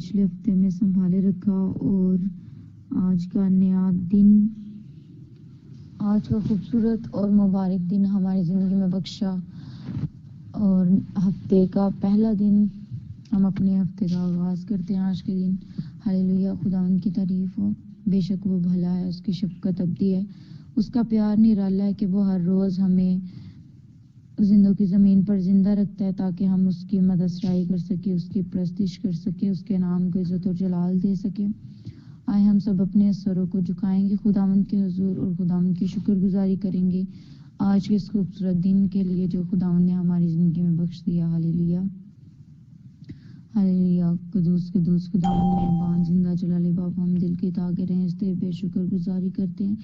پچھلے ہفتے میں سنبھالے رکھا اور آج کا نیا دن، آج کا خوبصورت اور مبارک دن ہماری زندگی میں بخشا، اور ہفتے کا پہلا دن ہم اپنے ہفتے کا آغاز کرتے ہیں آج کے دن۔ ہاللیلویہ، خداوند کی تعریف ہو، بے شک وہ بھلا ہے، اس کی شفقت ابدی ہے، اس کا پیار نرالا ہے کہ وہ ہر روز ہمیں زندوں کی زمین پر زندہ رکھتا ہے تاکہ ہم اس کی مدد کر سکیں، اس کی پرستش کر سکیں، اس کے نام کو عزت اور جلال دے سکیں۔ آئے ہم سب اپنے سروں کو جھکائیں گے خداوند کے حضور اور خداوند کی شکر گزاری کریں گے آج کے اس خوبصورت دن کے لیے جو خداوند نے ہماری زندگی میں بخش دیا۔ ہاللیلویہ، ہاللیلویہ، قدوس قدوس خداوند مہربان زندہ جلال باپ، ہم دل کی تاکہ رہتے بے شکر گزاری کرتے ہیں۔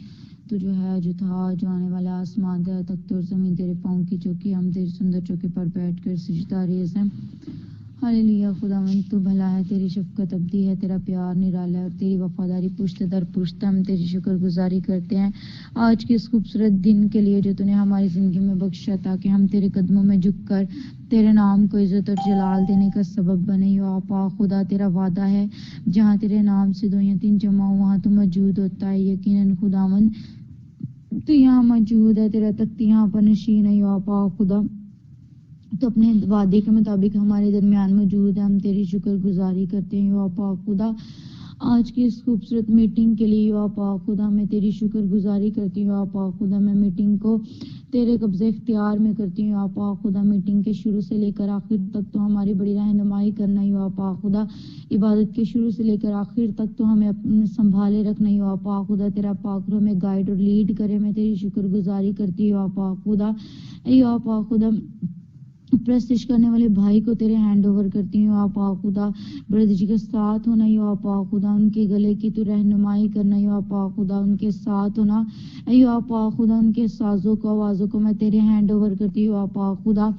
تو جو ہے، جو تھا، جو آنے والا، آسمان تخت اور زمین تیرے پاؤں کی چوکی، ہم تیری سندر چوکی پر بیٹھ کر سجدہ ریز ہیں۔ ہاللیلویہ، خداوند تو بھلا ہے، تیری شفقت ابدی ہے، تیرا پیار نرالا ہے اور تیری وفاداری پشت در پشت۔ ہم تیری شکر گزاری کرتے ہیں آج کے اس خوبصورت دن کے لیے جو تو نے ہماری زندگی میں بخشا تاکہ ہم تیرے قدموں میں جھک کر تیرے نام کو عزت اور جلال دینے کا سبب بنے۔ یا آپا خدا، تیرا وعدہ ہے جہاں تیرے نام سے 2 یا 3 جمع ہو وہاں تو موجود ہوتا ہے۔ یقیناً خداوند تو یہاں موجود ہے، تیرا تخت یہاں پر نشین ہے۔ یا آپا خدا، تو اپنے وعدے کے مطابق ہمارے درمیان موجود ہے، ہم تیری شکر گزاری کرتے ہیں۔ یا آپا خدا، آج کی اس خوبصورت میٹنگ کے لیے یا آپا خدا میں تیری شکر گزاری کرتی ہوں۔ یا آپا خدا، میں میٹنگ کو تیرے قبضے اختیار میں کرتی ہوں۔ یا آپا خدا، میٹنگ کے شروع سے لے کر آخر تک تو ہماری بڑی رہنمائی کرنا۔ یا آپا خدا، عبادت کے شروع سے لے کر آخر تک تو ہمیں اپنے سنبھالے رکھنا۔ یا آپا خدا، تیرا پاک روح میں گائیڈ اور لیڈ کرے، میں تیری شکر گزاری کرتی ہوں۔ یا آپا خدا، یا آپا خدا، پرستش کرنے والے بھائی کو تیرے ہینڈ اوور کرتی ہوں۔ آپا خدا، بردر جی کے ساتھ ہونا۔ یا آپا خدا، ان کے گلے کی تو رہنمائی کرنا۔ یا آپا خدا، ان کے ساتھ ہونا۔ یا آپا خدا، ان کے سازوں کو، آوازوں کو میں تیرے ہینڈ اوور کرتی ہوں۔ آپا خدا،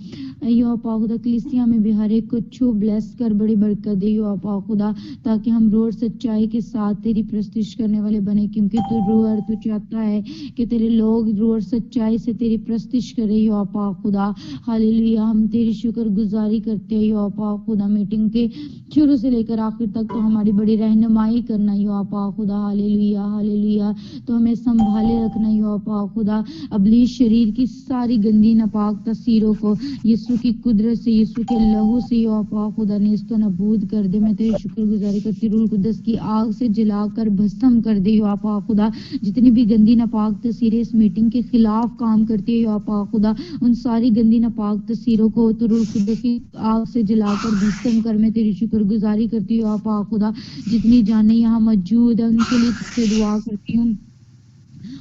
یا آپا خدا، کلیسیا میں بھی ہر ایک کو چھو بلیس کر بڑی برکت دے۔ یا آپا خدا، تاکہ ہم روح سچائی کے ساتھ تیری پرستش کرنے والے بنے، کیونکہ تو روح اور تو چاہتا ہے کہ تیرے لوگ روح اور سچائی سے تیری پرستش کرے۔ یا آپا خدا، ہاللیلویہ، ہم تیری شکر گزاری کرتے ہیں۔ یا آپا خدا، میٹنگ کے شروع سے لے کر آخر تک تو ہماری بڑی رہنمائی کرنا۔ یا آپا خدا، ہاللیلویہ، ہاللیلویہ، تو ہمیں سنبھالے رکھنا۔ یا آپا خدا، ابلیس شریر کی ساری گندی ناپاک تاثیروں کو یسوع کی قدرت سے، یسوع کے لہو سے یا آپا خدا نیست و نابود کر دے۔ میں تیری شکر گزاری کرتی، روح القدس کی آگ سے جلا کر بھسم کر دے۔ یا آپا خدا، جتنی بھی گندی ناپاک تصویریں اس میٹنگ کے خلاف کام کرتی ہے، یا آپا خدا، ان ساری گندی ناپاک تصویروں کو تو روح القدس کی آگ سے جلا کر بھسم کر میں تیری شکر گزاری کرتی ہوں۔ آپا خدا، جتنی جانیں یہاں موجود ہیں ان کے لیے تجھ سے دعا کرتی ہوں،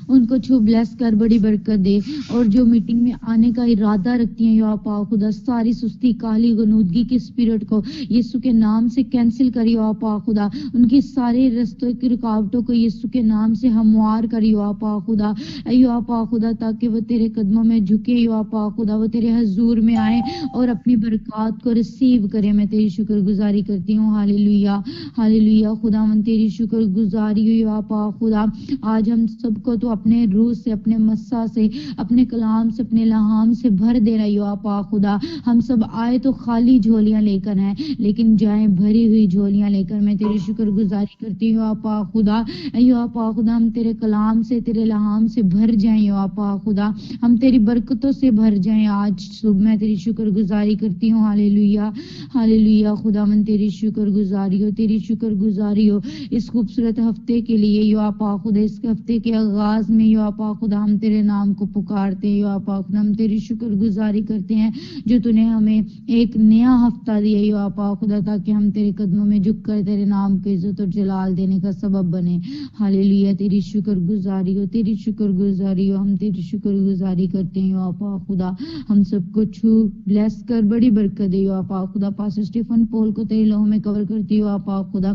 ان کو چھو بلیس کر بڑی برکت دے، اور جو میٹنگ میں آنے کا ارادہ رکھتی ہیں یا آپا خدا، ساری سستی، کالی، غنودگی کی اسپرٹ کو یسوع کے نام سے کینسل کری۔ آپا خدا، ان کی سارے رستوں کی رکاوٹوں کو یسوع کے نام سے ہموار کری۔ آپا خدا، ایو آپا خدا، تاکہ وہ تیرے قدموں میں جھکے۔ ایو آپا خدا، وہ تیرے حضور میں آئیں اور اپنی برکات کو ریسیو کرے۔ میں تیری شکر گزاری کرتی ہوں۔ ہاللیلویہ، ہاللیلویہ، خداوند تیری شکر گزاری ہوئی۔ آپا خدا، آج ہم سب کو تو اپنے روح سے، اپنے مسا سے، اپنے کلام سے، اپنے لہام سے بھر دینا۔ یا آپا خدا، ہم سب آئے تو خالی جھولیاں لے کر ہیں، لیکن جائیں بھری ہوئی جھولیاں لے کر۔ میں تیری شکر گزاری کرتی ہوں۔ آپا خدا، یا آپا خدا، ہم تیرے کلام سے، تیرے لہام سے بھر جائیں۔ یا آپا خدا، ہم تیری برکتوں سے بھر جائیں آج صبح۔ میں تیری شکر گزاری کرتی ہوں۔ ہاللیلویہ، ہاللیلویہ، خداوند تیری شکر گزاری ہو، تیری شکر گزاری ہو اس خوبصورت ہفتے کے لیے۔ یا آپا خدا، اس ہفتے کے آغاز میں یا آپا خدا ہم تیرے نام کو پکارتے ہیں۔ یا آپا خدا، ہم تیری شکر گزاری کرتے ہیں جو تو نے ہمیں ایک نیا ہفتہ دیا۔ یا آپا خدا، تاکہ ہم تیرے قدموں میں جھک کر تیرے نام کو عزت اور جلال دینے کا سبب بنے۔ ہاللیلویہ، تیری شکر گزاری ہو، تیری شکر گزاری ہو، ہم تیری شکر گزاری کرتے ہیں۔ یا آپا خدا، ہم سب کو چھو بلیس کر بڑی برکت دے۔ یا آپا خدا، پاسٹر اسٹیفن پول کو تیرے لہو میں کور کرتی ہو۔ آپا خدا،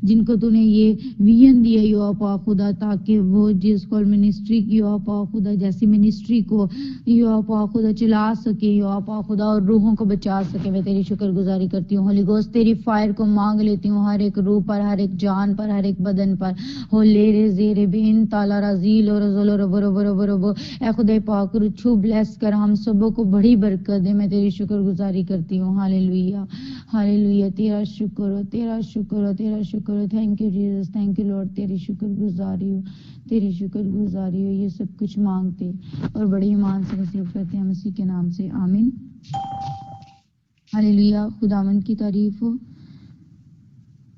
جن کو تو نے یہ ویژن دیا یا پاک خدا تاکہ وہ جس کو منسٹری کی یا پاک خدا جیسی منسٹری کو یا پاک خدا چلا سکے یا پاک خدا اور روحوں کو بچا سکے. میں تیری شکر گزاری کرتی ہوں ہولی گوسٹ تیری فائر کو مانگ لیتی ہوں ہر ایک روح پر ہر ایک جان پر ہر ایک بدن پر ہو لے زیر بین تالا رزیل اور رزول رب رب رب رب اے خدا پاک رچو بلیس کر ہم سبوں کو بڑی برکت دے. میں تیری شکر گزاری کرتی ہوں ہاللویہ ہاللویہ تیرا شکر ہو تیرا شکر ہو تیرا شکر ہو. Thank you Jesus thank you Lord تیری شکر گزاری ہو تیری شکر گزاری ہو. یہ سب کچھ مانگتے اور بڑے ایمان سے نصیب کرتے ہیں مسیح کے نام سے آمین ہاللویہ. خداوند کی تعریف ہو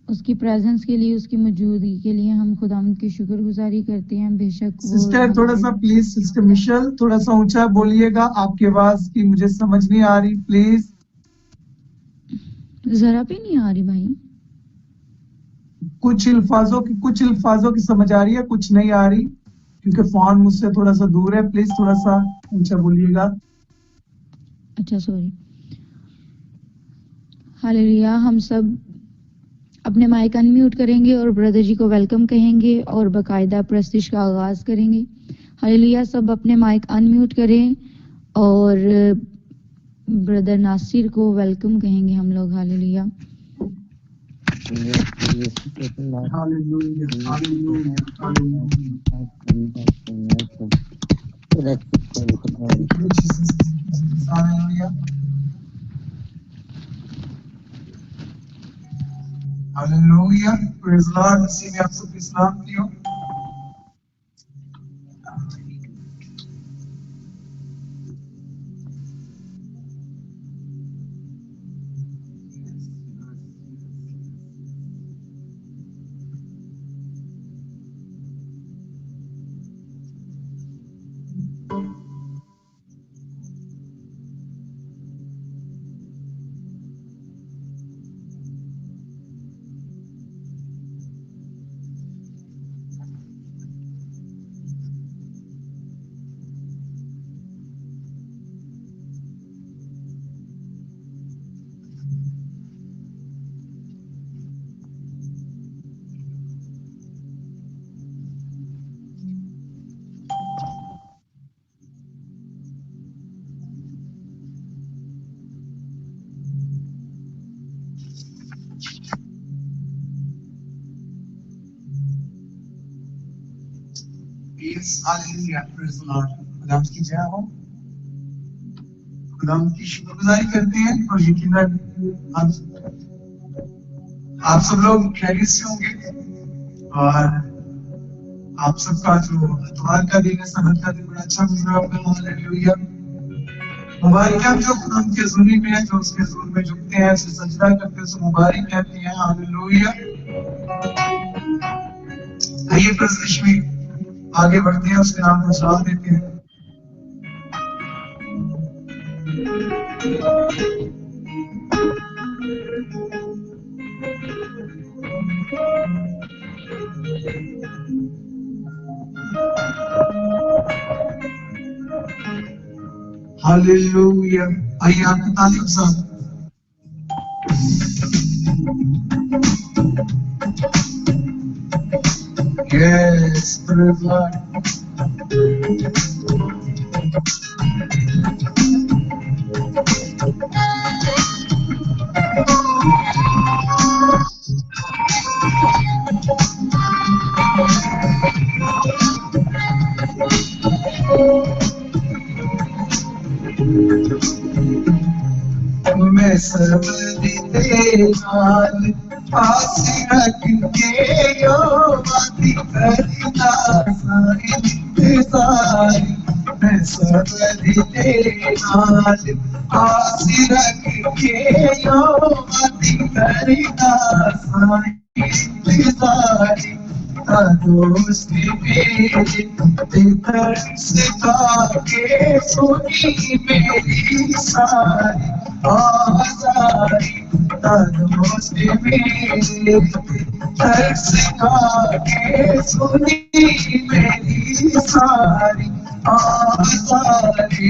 اس کی پریزنس کے لیے اس کی موجودگی کے لیے ہم خداوند کی شکر گزاری کرتے ہیں. بے شک سسٹر تھوڑا سا پلیز سسٹر مشل تھوڑا سا اونچا بولیے گا آپ کی آواز کی مجھے سمجھ نہیں آ رہی پلیز. ذرا بھی نہیں آ رہی بھائی. کچھ الفاظوں کی سمجھ آ رہی ہے کچھ نہیں آ رہی کیونکہ فون مجھ سے تھوڑا سا دور ہے. پلیز تھوڑا سا اونچا بولیے گا. اچھا سوری. ہاللویہ. ہم سب اپنے مائک ان میوٹ کریں گے اور بردر جی کو ویلکم کہیں گے اور باقاعدہ پرستش کا آغاز کریں گے. ہاللویہ. سب اپنے مائک ان میوٹ کریں اور بردر ناصر کو ویلکم کہیں گے ہم لوگ. ہاللویہ. ہاللویہ. پریز لارڈ. مسیح میں آپ سب کی سلامتی ہو. خدا کی جے ہو. خدا کی شکر گزاری کرتے ہیں اور یقیناً آپ سب لوگ خیریت سے ہوں گے اور آپ سب کا جو اتوار کا دن ہے سبت کا دن بڑا اچھا گزرا ہوگا. ہاللویہ. مبارک ہیں جو خدا کے حضوری میں ہیں جو اس کے حضور میں جھکتے ہیں اسے سجدہ کرتے ہیں اسے مبارک کہتے ہیں. ہاللویہ. آئیے پرستش میں آگے بڑھتے ہیں اس کے نام کو سلام دیتے ہیں. ہاللویہ. آئیے آپ کی تعلیم ساتھ. Yes, praise Lord. میں سب دیوال آسی رکھ کے یو باتی کرتا ساری انتظاری. میں سب دیوال آسی رکھ کے یو باتی کرتا ساری انتظاری. دوست میرے سکھا کے سنی میری ساری آزاری. دوست میرے سکھا کے سنی میری ساری آزاری.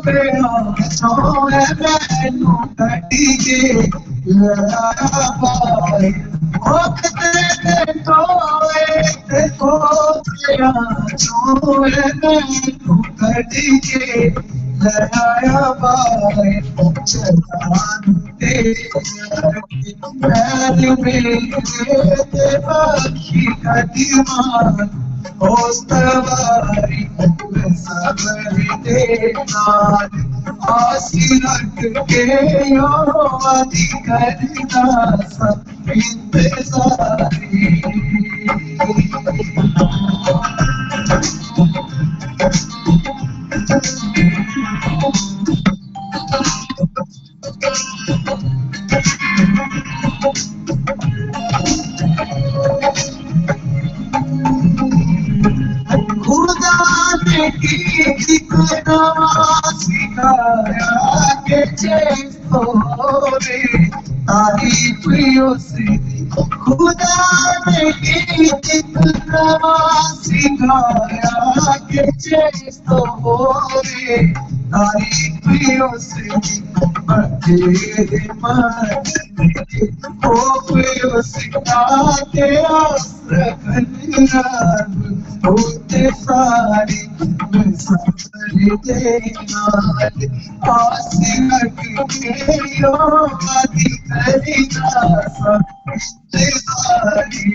بیا جو ہے مینو کٹی کے لڑایا پائے لڑایا بائے چلان باقی قدیمان ہوستواری صبر دینا آسی رکھ کے یوادی کرنا سب انتظاری خدا نے کی سکھایا کہ چیزوں میں تعریف اسی خدا نے کی سکھایا کہ چیزوں میں تعریف اسی بڑے مت وہ سکھاتے ہوتے ساری میں سفر دینا آسی لگ کے یوادی کرنا سب ساری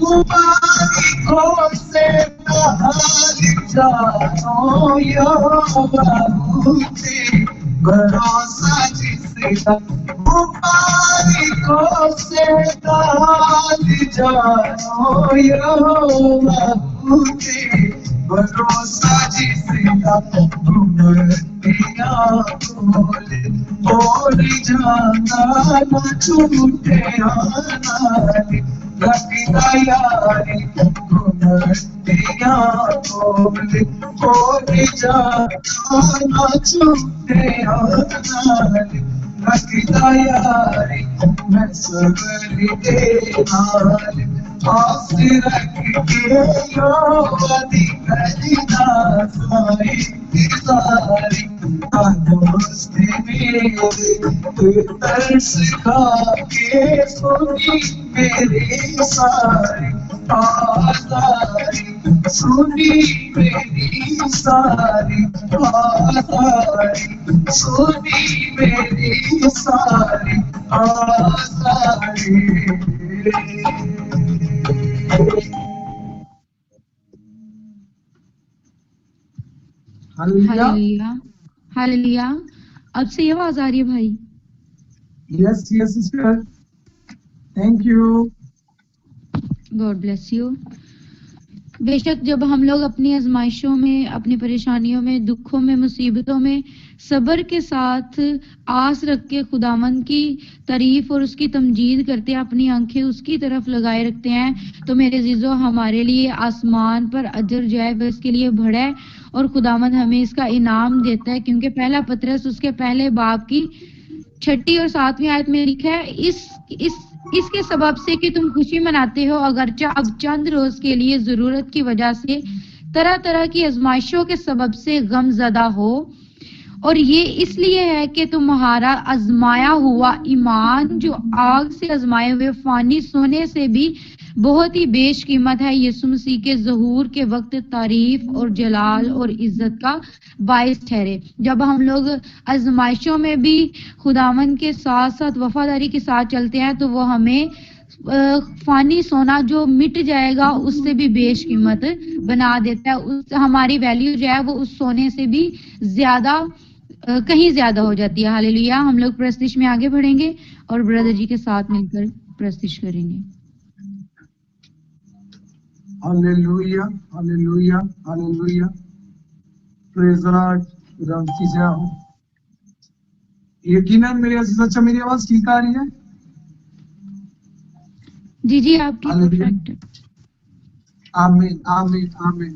مبارکوں سے بہار جانو یا بہوتی بھروسہ جس کا مبارکوں سے بہار جانو یا بہوتی بھروسہ جس کا گھمتیاں بولے اور جانا نہ چھوٹے آنا لگتا یاری گھمتیاں بولے اور جانا نہ چھوٹے آنا لگتا یاری میں صبر دینا آس رکھ کے یوادی کرنا ساری ساری دوست میرے ترس کھا کے سنی میری ساری آزاری سنی میری ساری آزاری سنی میری ساری آزاری ہاللویا ہاللویا اب سے یہ آواز آ رہی ہے بھائی yes yes sister thank you God bless you بے شک جب ہم لوگ اپنی آزمائشوں میں اپنی پریشانیوں میں دکھوں میں مصیبتوں میں صبر کے ساتھ آس رکھ کے خداوند کی تعریف اور اس کی تمجید کرتے ہیں اپنی آنکھیں اس کی طرف لگائے رکھتے ہیں تو میرے عزیزو ہمارے لیے آسمان پر اجر جو ہے وہ اس کے لیے بڑا ہے اور خداوند ہمیں اس کا انعام دیتا ہے کیونکہ پہلا پطرس اس کے پہلے باب کی 6 اور 7 آیت میں لکھا ہے اس کے سبب سے کہ تم خوشی مناتے ہو اگرچہ اب چند روز کے لیے ضرورت کی وجہ سے طرح طرح کی آزمائشوں کے سبب سے غم زدہ ہو اور یہ اس لیے ہے کہ تمہارا آزمایا ہوا ایمان جو آگ سے آزمائے ہوئے فانی سونے سے بھی بہت ہی بیش قیمت ہے یسوع مسیح کے ظہور کے وقت تعریف اور جلال اور عزت کا باعث ٹھہرے جب ہم لوگ آزمائشوں میں بھی خداوند کے ساتھ ساتھ وفاداری کے ساتھ چلتے ہیں تو وہ ہمیں فانی سونا جو مٹ جائے گا اس سے بھی بیش قیمت بنا دیتا ہے ہماری ویلیو جو ہے وہ اس سونے سے بھی زیادہ کہیں زیادہ ہو جاتی ہے ہاللویا ہم لوگ پرستش میں آگے بڑھیں گے اور بردر جی کے ساتھ مل کر پرستش کریں گے hallelujah hallelujah hallelujah praise the lord خدا کی جے ہو یقیناً میرے عزیز اچھا میری آواز ٹھیک آ رہی ہے جی آپ کی پرفیکٹ آمین آمین آمین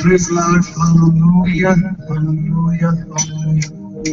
Praise the Lord, hallelujah, hallelujah, hallelujah.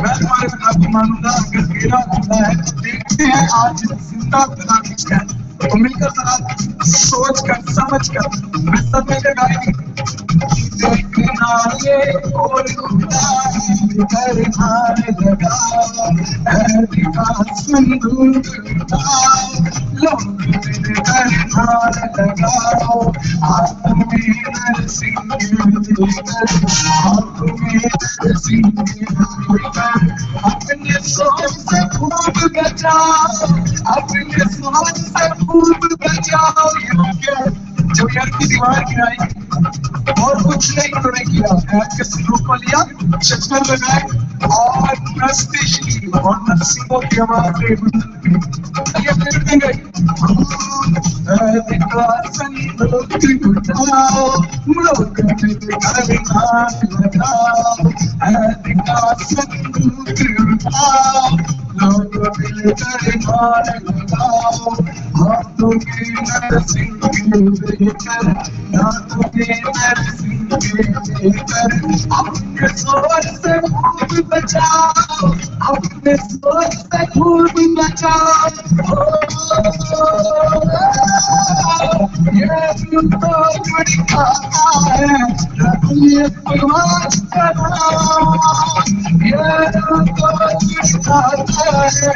میں تمہارے خدا کو مانوں گا اگر میرا خدا ہے. دیکھتے ہیں آج زندہ خدا کس ہے. تو مل کر ذرا سوچ کر سمجھ کر میں سب میں لگائیں گے. دیکھنا یہ اور خدا کر ہار لگا ہے دکھا سندور لوگ کر ہار لگاؤ آپ میں نرسنگ آپ میں نرسنگ اپنے سوچ سے خوب بچاؤ اپنے سوچ سے خوب بچاؤ. جب یار کی دیوار گرائی اور کچھ نہیں انہوں نے کیا ایپ کے سلوک کو لیا چکر لگائے اور پرستش کی اور نرسنگوں کی آواز گئی. اپنے سوچ سے خوب بچاؤ اپنے سوچ سے خوب بچاؤ. یہ تو بڑی کھاتا ہے یہ پرواز کرنا یہ تو بڑی کھاتا ہے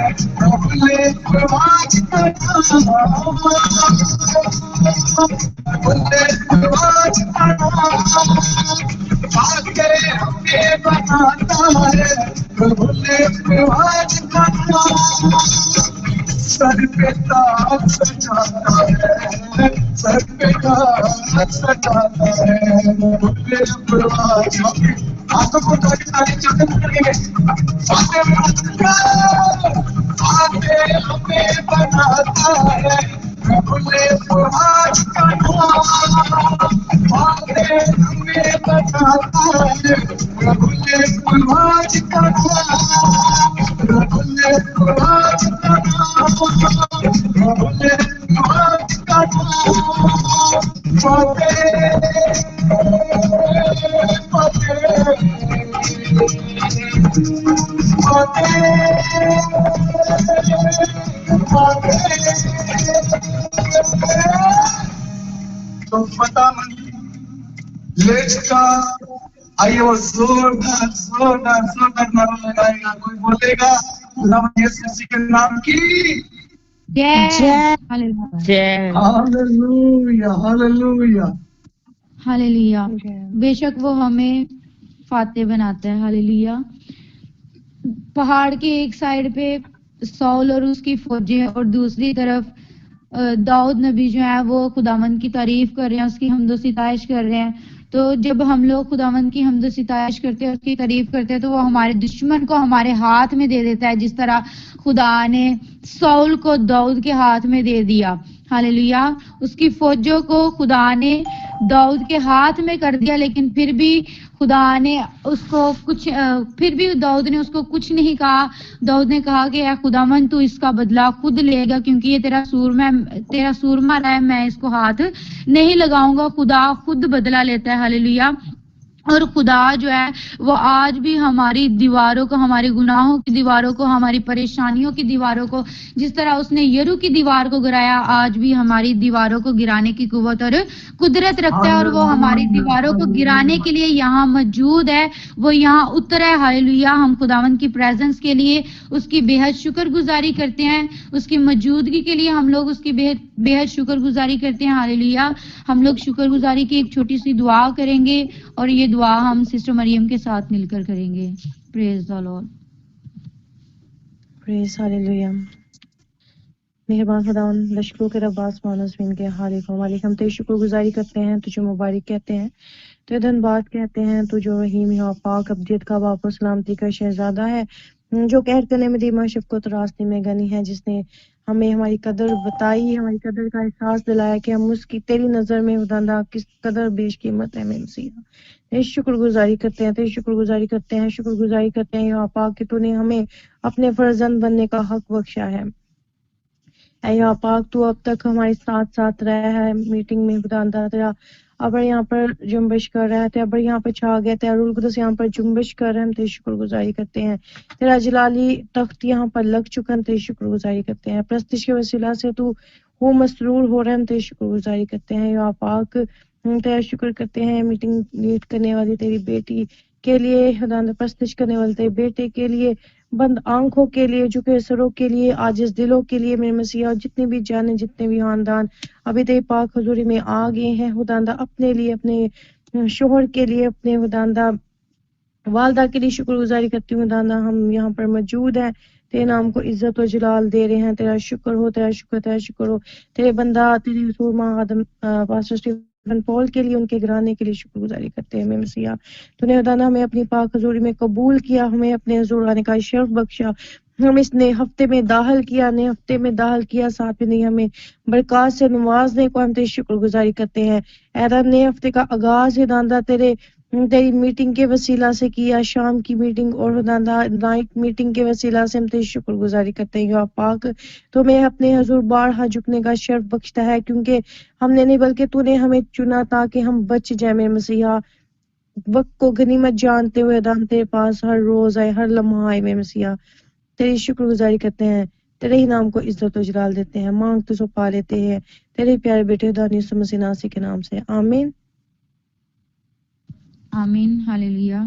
یہ پرواز کرنا باتیں ہمیں بناتا ہے بھولے پرواز کرنا. سر پہ تاج سجاتا ہے سر پہ تاج سجاتا ہے بھولے پرواز. آنکھوں کو تاریخ چکر کریں گے. باتیں ہمیں بناتا ہے بھولے پرواز کرنا. باتیں ہمیں بناتا ہے بھولے پرواز کرنا بھولے پرواز کرنا بھولے پرواز کرنا. تو پتا نہیں لے چکا. آئیے وہ زوردار زوردار زوردار نعرہ لگائے گا. کوئی بولے گا خدا یسوع مسیح کے نام کی ہاللویا ہاللویا ہاللویا. بے شک وہ ہمیں فاتح بناتا ہے. ہاللویا. پہاڑ کے ایک سائیڈ پہ سول اور اس کی فوجیں اور دوسری طرف داؤد نبی جو ہے وہ خداوند کی تعریف کر رہے ہیں اس کی حمد و ستائش کر رہے ہیں. تو جب ہم لوگ خداوند کی حمد و ستائش کرتے ہیں اس کی تعریف کرتے ہیں تو وہ ہمارے دشمن کو ہمارے ہاتھ میں دے دیتا ہے جس طرح خدا نے سول کو داؤد کے ہاتھ میں دے دیا. ہاللویا. اس کی فوجوں کو خدا نے داؤد کے ہاتھ میں کر دیا لیکن پھر بھی خدا نے اس کو داؤد نے اس کو کچھ نہیں کہا. داؤد نے کہا کہ اے خداوند تو اس کا بدلہ خود لے گا کیونکہ یہ تیرا سورما رہا ہے میں اس کو ہاتھ نہیں لگاؤں گا. خدا خود بدلہ لیتا ہے. ہاللویا. اور خدا جو ہے وہ آج بھی ہماری دیواروں کو ہمارے گناہوں کی دیواروں کو ہماری پریشانیوں کی دیواروں کو جس طرح اس نے یرو کی دیوار کو گرایا آج بھی ہماری دیواروں کو گرانے کی قوت اور قدرت رکھتا ہے اور وہ ہماری دیواروں کو گرانے کے لیے یہاں موجود ہے. وہ یہاں اترا ہے. ہاللویا. ہم خداوند کی پریزنس کے لیے اس کی بے حد شکر گزاری کرتے ہیں. اس کی موجودگی کے لیے ہم لوگ اس کی بے حد شکر گزاری کرتے ہیں. ہاللویا. ہم لوگ شکر گزاری کی ایک چھوٹی سی دعا کریں گے اور یہ دعا ہم سسٹر مریم کے ساتھ مل کر کریں گے. پریز دی لارڈ. Praise hallelujah. مہربان خداوند لشکروں کے رب آسمان و زمین کے خالق و مالک ہم تیری شکر گزاری کرتے ہیں. تجھے مبارک کہتے ہیں تو دھنباد کہتے ہیں. تو جو رحیم ہے پاک ابدیت کا باپ و سلامتی کا شہزادہ ہے جو قہر کرنے میں دیما شفقت اور راستے میں غنی ہے جس نے ہمیں ہماری قدر بتائی ہماری قدر کا احساس دلایا کہ ہم اس کی تیری نظر میں خداوندہ کس قدر بیش قیمت ہے. میں مسیحا تیری شکر گزاری کرتے ہیں. تیری شکر گزاری کرتے ہیں. شکر گزاری کرتے ہیں یا پاک کہ تو نے ہمیں اپنے فرزند بننے کا حق بخشا ہے. اے یا پاک تو اب تک ہمارے ساتھ ساتھ رہا ہے میٹنگ میں خدا اندر تیرا ابر یہاں پر جنبش کر رہا ہے تیرا ابر یہاں پر چھا گیا تیرا روح القدس یہاں پر جنبش کر رہے ہیں، ہم تیری شکر گزاری کرتے ہیں، تیرا جلالی تخت یہاں پر لگ چکا، ہم تیری شکر گزاری کرتے ہیں، پرستش کے وسیلہ سے تو وہ مسرور ہو رہا ہے، ہم تیری شکر گزاری کرتے ہیں یا پاک، ہم تیرا شکر کرتے ہیں میٹنگ لیڈ کرنے والی تیری بیٹی کے لیے، خدا پرستش کرنے والے تیرے بیٹے کے لیے، بند آنکھوں کے لیے، جھکے سروں کے لیے، عاجز دلوں کے لیے، میرے مسیح، اور جتنے بھی جانے جتنے بھی خاندان ابھی تیری پاک حضوری میں آ گئے ہیں خداوندہ، اپنے لیے، اپنے شوہر کے لیے، اپنے خداوندہ والدہ کے لیے شکر گزاری کرتی ہوں خداوندہ، ہم یہاں پر موجود ہیں، تیرے نام کو عزت و جلال دے رہے ہیں، تیرا شکر ہو، تیرا شکر، تیرا شکر ہو، تیرے بندہ تیری حضور ماں آدم پاسٹر اسٹیفن پول کے لیے، ان کے گھرانے کے لیے شکر گزاری کرتے ہیں، میں مسیحا تو نے خداوندہ ہمیں اپنی پاک حضوری میں قبول کیا، ہمیں اپنے حضور آنے کا شرف بخشا، ہم اس نئے ہفتے میں داخل کیا، نئے ہفتے میں داخل کیا، ساتھ میں نہیں ہمیں برکات سے نوازنے کو ہم تیری شکر گزاری کرتے ہیں، اے رب نئے ہفتے کا آغاز خداوندہ تیری میٹنگ کے وسیلہ سے کیا، شام کی میٹنگ اور خداوندہ نائٹ میٹنگ کے وسیلہ سے ہم تیری شکر گزاری کرتے ہیں یا پاک، تو میں اپنے حضور بارہا جھکنے کا شرف بخشتا ہے، کیونکہ ہم نے نہیں بلکہ تو نے ہمیں چنا تاکہ ہم بچ جائیں، میرے مسیحا وقت کو غنیمت جانتے ہوئے خداوند تیرے پاس ہر روز آئے، ہر لمحہ آئے، میرے مسیحا تیری شکر گزاری کرتے ہیں، تیرے ہی نام کو عزت و جلال دیتے ہیں، مانگتے سو پا لیتے ہیں، تیرے پیارے بیٹے خدا یسوع مسیح ناصری کے نام سے، آمین۔ آمین، ہاللیلویہ۔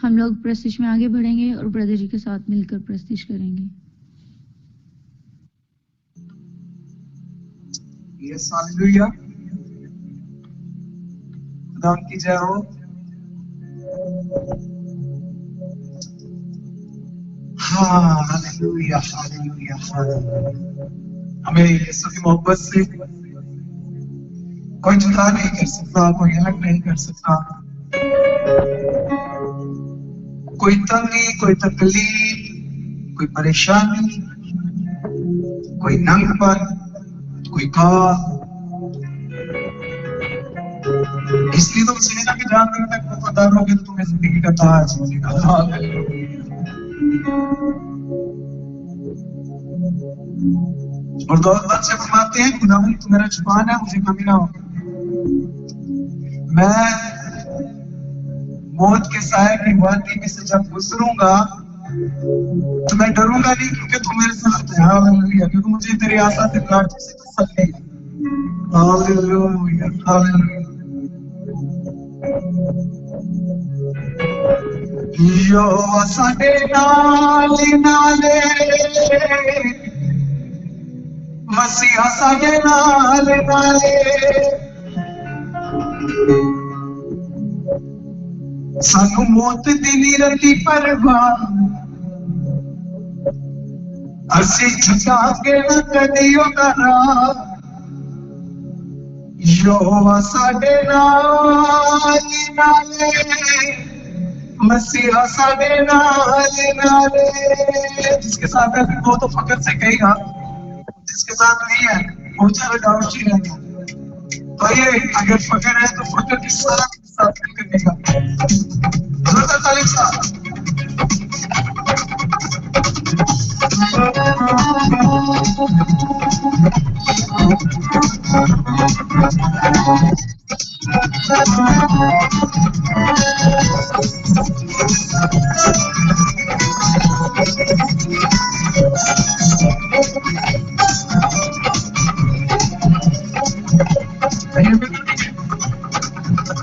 ہم لوگ پرستش میں آگے بڑھیں گے اور بردر جی کے ساتھ مل کر پرستش کریں گے۔ یس ہاللیلویا، خدا کی جے ہو۔ ہاں ہاللیلویا ہاللیلویا ہاللیلویا، ہمیں یسوع کی محبت سے کوئی جدا نہیں کر سکتا، کوئی الگ نہیں کر سکتا، کوئی تنگی، کوئی تکلیف، کوئی پریشانی، کوئی ننگ پر، کوئی کار، اس لیے تم سینا کے جانتے تک وفادار ہوگے تو تمہیں زندگی کا تاج ملے گا۔ اور دولت سے فرماتے ہیں خداوند تو میرا جبان ہے، مجھے کمی نہ ہو، میں موت کے سائے کی وادی میں سے جب گزروں گا تو میں ڈروں گا نہیں، کیونکہ تو میرے ساتھ ہے، ہاللیلویا، کیونکہ مجھے تیری آسا سے لاٹھی سے تسلی ہے، ہاللیلویا ہاللیلویا۔ یہوہ ساڈے نال نالے، مسیحا ساڈے نال نالے، سانو موت دی نہیں رہتی پرواہ، اسی جھکا کے نہ کدی اترا، یہوہ ساڈے نال نالے، مسیحا ساڈے نال نالے۔ جس کے ساتھ ہے وہ تو فخر سے کہے گا، جس کے ساتھ نہیں ہے وہ چاہے ڈاؤٹی رہ گیا۔ بھائی اگر فخر ہے تو فخر کس طرح کے ساتھ کرنے کا؟ حضرت طالب صاحب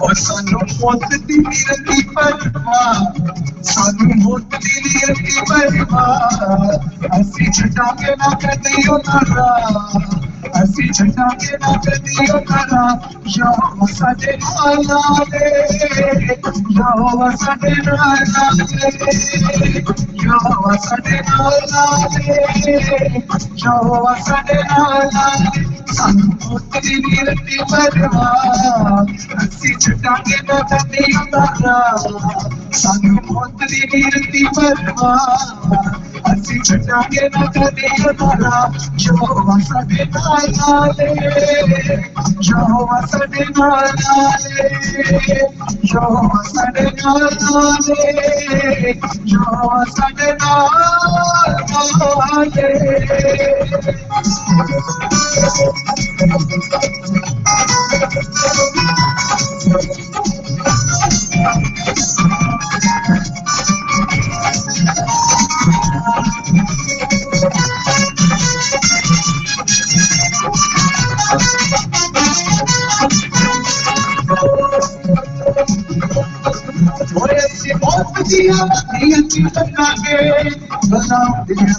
اور سانو موت دی نہیں رہتی پرواہ، سانو موت دی نہیں رہتی پرواہ، اسی چھٹا کے نہ کدی اترا، اسی چھٹا کے نہ کدی اترا، یہوہ ساڈے نال نالے، یہوہ ساڈے نال نالے، یہوہ ساڈے نال نالے، یہوہ ساڈے نال نالے، سانو موت دی نہیں رہتی پرواہ، اسی چھٹا کے نہ کدی اترا، سانو موت دی نہیں رہتی پرواہ، اسی چھٹا کے نہ کدی اترا، یہوہ ساڈے نال نالے، یہوہ ساڈے نال نالے، یہوہ ساڈے نال نالے، یہوہ ساڈے نال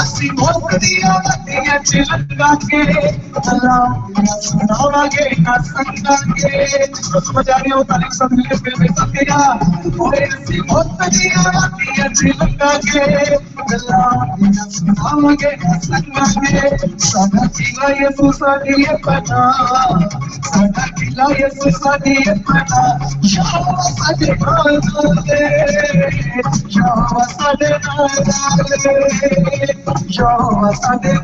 ਅਸੀਂ ਮੋਤਰੀਆਂ ਵੱਡੀਆਂ ਚ ਲੰਘਾਂਗੇ ਅੱਲਾਹ ਸੁਣਾਵਾਂਗੇ ਨਾ ਸੰਗਾਂਗੇ ਬਜਾਰਿਓ ਤਾਲੀ ਸਭ ਮਿਲ ਕੇ ਮਿਲ ਸਕਿਆ ਓਏ ਅਸੀਂ ਮੋਤਰੀਆਂ ਵੱਡੀਆਂ ਚ ਲੰਘਾਂਗੇ ਅੱਲਾਹ ਸੁਣਾਵਾਂਗੇ ਨਾ ਸੰਗਾਂਗੇ ਸਾਡਾ ਕਿਲਾ ਯਿਸੂ ਸਾਡੀ ਪਨਾ ਸਾਡਾ ਕਿਲਾ ਯਿਸੂ ਸਾਡੀ ਪਨਾ ਸ਼ਾਹ ਸਾਡੇ ਨਾਲ ਸ਼ਾਹ ਸਾਡੇ ਨਾਲ Show us a day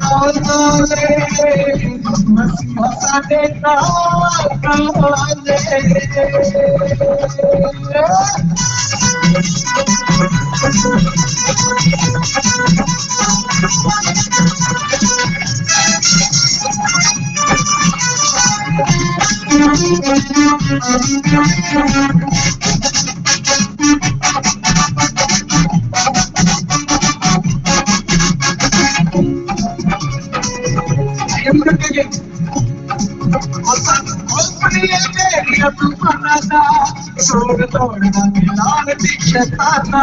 Sobre todo la milagre dice tanta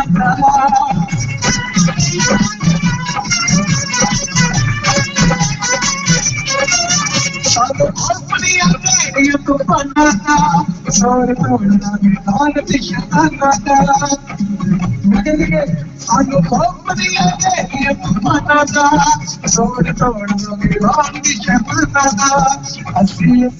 Sado company age tu panata sobre todo la milagre dice tanta Sado company age tu panata sobre todo la milagre dice tanta Así es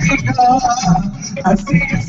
tika Así es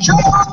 Shabbat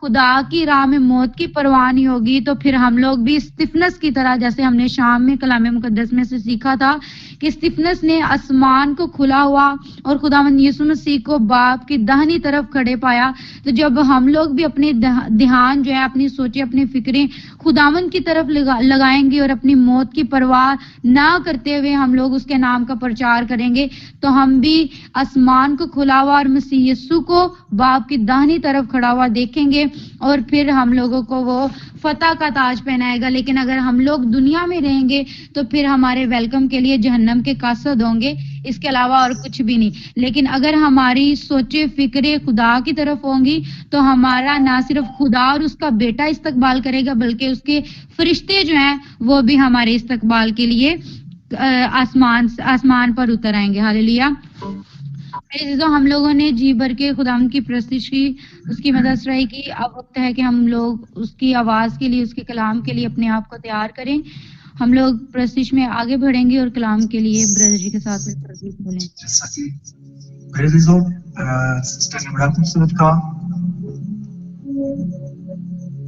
خدا کی راہ میں موت کی پرواہ نہیں ہوگی تو پھر ہم لوگ بھی اسٹیفنس کی طرح، جیسے ہم نے شام میں کلام مقدس میں سے سیکھا تھا کہ اسٹیفنس نے آسمان کو کھلا ہوا اور خداوند یسوع مسیح کو باپ کی داہنی طرف کھڑے پایا، تو جب ہم لوگ بھی اپنے دھیان جو ہے، اپنی سوچیں، اپنی فکریں خداوند کی طرف لگائیں گے اور اپنی موت کی پرواہ نہ کرتے ہوئے ہم لوگ اس کے نام کا پرچار کریں گے، تو ہم بھی آسمان کو کھلا ہوا اور مسیح یسوع کو باپ کی داہنی طرف کھڑا ہوا دیکھیں گے، اور پھر ہم لوگوں کو وہ فتح کا تاج پہنائے گا۔ لیکن اگر ہم لوگ دنیا میں رہیں گے تو پھر ہمارے ویلکم کے لیے جہنم کے قاصد ہوں گے، اس کے علاوہ اور کچھ بھی نہیں۔ لیکن اگر ہماری سوچیں فکریں خدا کی طرف ہوں گی تو ہمارا نہ صرف خدا اور اس کا بیٹا استقبال کرے گا، بلکہ اس کے فرشتے جو ہیں وہ بھی ہمارے استقبال کے لیے آسمان پر اتر آئیں گے۔ ہاللیلویا۔ میرے عزیزو، ہم لوگوں نے جی بھر کے خداوند کی پرستش کی، اس کی مدد رہی کی۔ اب وقت ہے کہ ہم لوگ اس کی آواز کے لیے، اس کے کلام کے لیے اپنے آپ کو تیار کریں۔ ہم لوگ پرستش میں آگے بڑھیں گے اور کلام کے لیے برادر جی کے ساتھ ترغیب بولیں۔ جیسا کہ میرے عزیزو سسٹر نے بڑا خوبصورت کہا،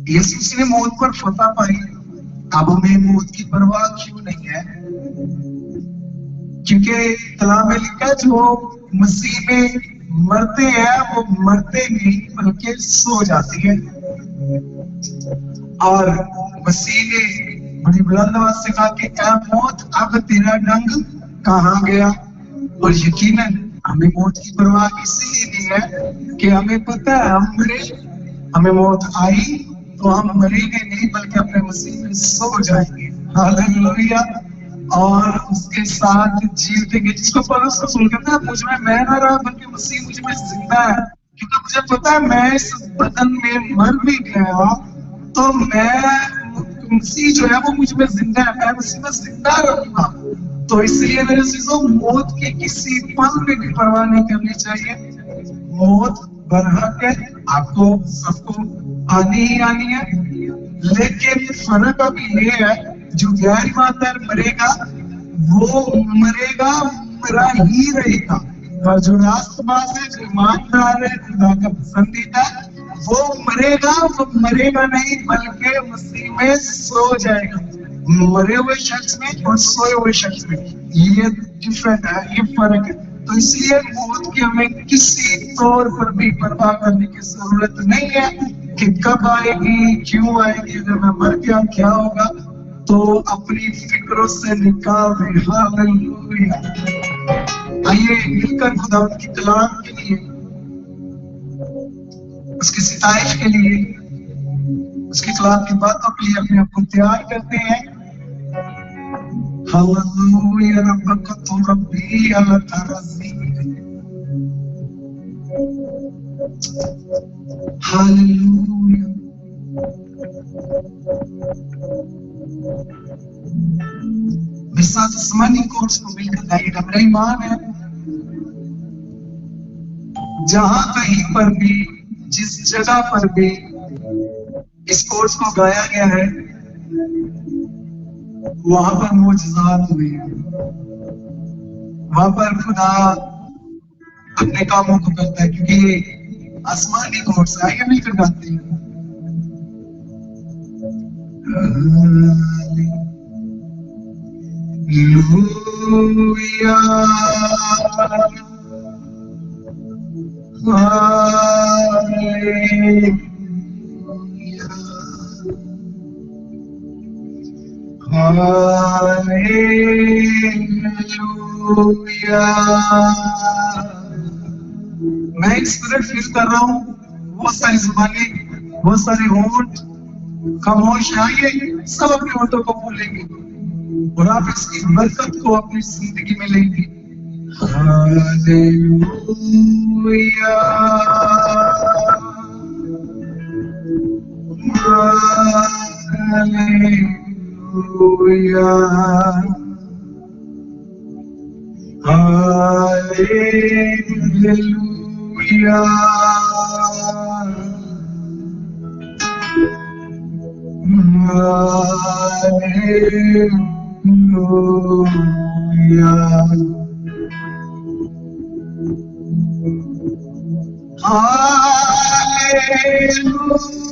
یسوع مسیح نے موت پر فتح پائی، اب ہمیں موت کی پرواہ کیوں نہیں ہے؟ کیونکہ کلام میں لکھا ہے جو مسیح میں مرتے ہیں وہ مرتے نہیں بلکہ سو جاتی ہے۔ اور مسیح نے بڑی بلند آواز سے کہا کہ اے موت اب تیرا ڈنگ کہاں گیا؟ اور یقیناً ہمیں موت کی پرواہ اسی لیے نہیں ہے کہ ہمیں پتہ ہے ہم مرے، ہمیں موت آئی تو ہم مریں گے نہیں بلکہ اپنے مسیح میں سو جائیں گے۔ ہاللیلویا۔ اور اس کے ساتھ جیتے گے، جس کو پولس رسول کہتا ہے مجھ میں نہ رہا بلکہ مسیح مجھ میں زندہ ہے، کیونکہ مجھے پتا ہے میں اس بدن میں مر بھی گیا تو میں مسیح جو ہے وہ مجھ میں زندہ ہے، میں مسیح میں زندہ رہوں گا۔ تو اس لیے میرے عزیزو موت کی کسی پل میں بھی پرواہ نہیں کرنی چاہیے۔ موت برحق ہے، آپ کو سب کو آنی ہی آنی ہے، لیکن فرق اب یہ ہے جو غیر ایماندار مرے گا وہ مرے گا، مرا ہی رہے گا، اور جو راست باز ہے، جو ایماندار ہے، خدا کا پسندیدہ وہ مرے گا، وہ مرے گا نہیں بلکہ مسیح میں سو جائے گا۔ مرے ہوئے شخص میں اور سوئے ہوئے شخص میں یہ ڈفرنٹ ہے، یہ فرق ہے۔ تو اس لیے موت کی ہمیں کسی طور پر بھی پرواہ کرنے کی ضرورت نہیں ہے کہ کب آئے گی، کیوں آئے گی، اگر میں مر گیا کیا ہوگا، تو اپنی فکروں سے نکال دے۔ ہاللیلویا۔ آئیے مل کر خدا کی کلام کے لیے، اس کی ستائش کے لیے، اس کی کلام کی باتوں کے لیے اپنے آپ کو تیار کرتے ہیں۔ ہاللیلویا۔ ربک تو ربی اللہ تعالی، ہاللیلویا۔ میرے ساتھ آسمانی کورس کو مل کر گائیے گا۔ میرا ایمان ہے جہاں کہیں پر بھی، جس جگہ پر بھی اس کورس کو گایا گیا ہے وہاں پر معجزات ہوئے ہیں، وہاں پر خدا اپنے کاموں کو کرتا ہے، کیونکہ یہ آسمانی کورس ہے۔ آئیے مل کر گاتے ہیں۔ ہاللیلویا، ہاللیلویا۔ میں اس طرح فیل کر رہا ہوں، بہت ساری زبانیں، بہت سارے ہونٹ خاموش ہیں۔ آئیے سب اپنے ہونٹوں کو کھولیں گے اور آپ اس کی برکت کو اپنی زندگی میں لیں گے۔ ہاللیلویا، ہاللیلویا، ہاللیلویا، ہاللیلویا، ہاللیلویا۔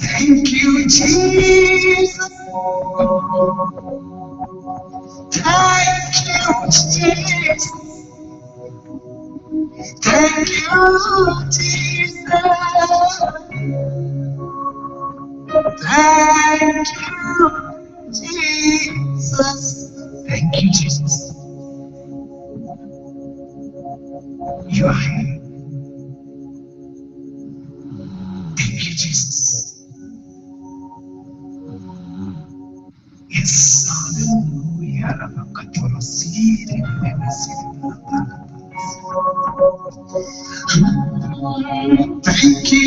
Thank you, Jesus. Thank you, Jesus. Thank you, Jesus. Thank you, Jesus. Thank you, Jesus. You are here. Thank you, Jesus. Yes, hallelujah. Thank you.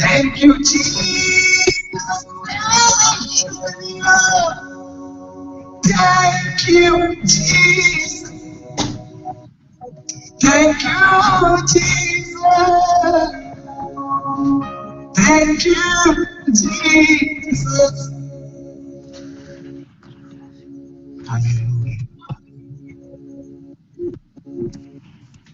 Thank you, Jesus. Thank you, Jesus. Thank you, Jesus. Thank you, Jesus. Hallelujah.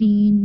3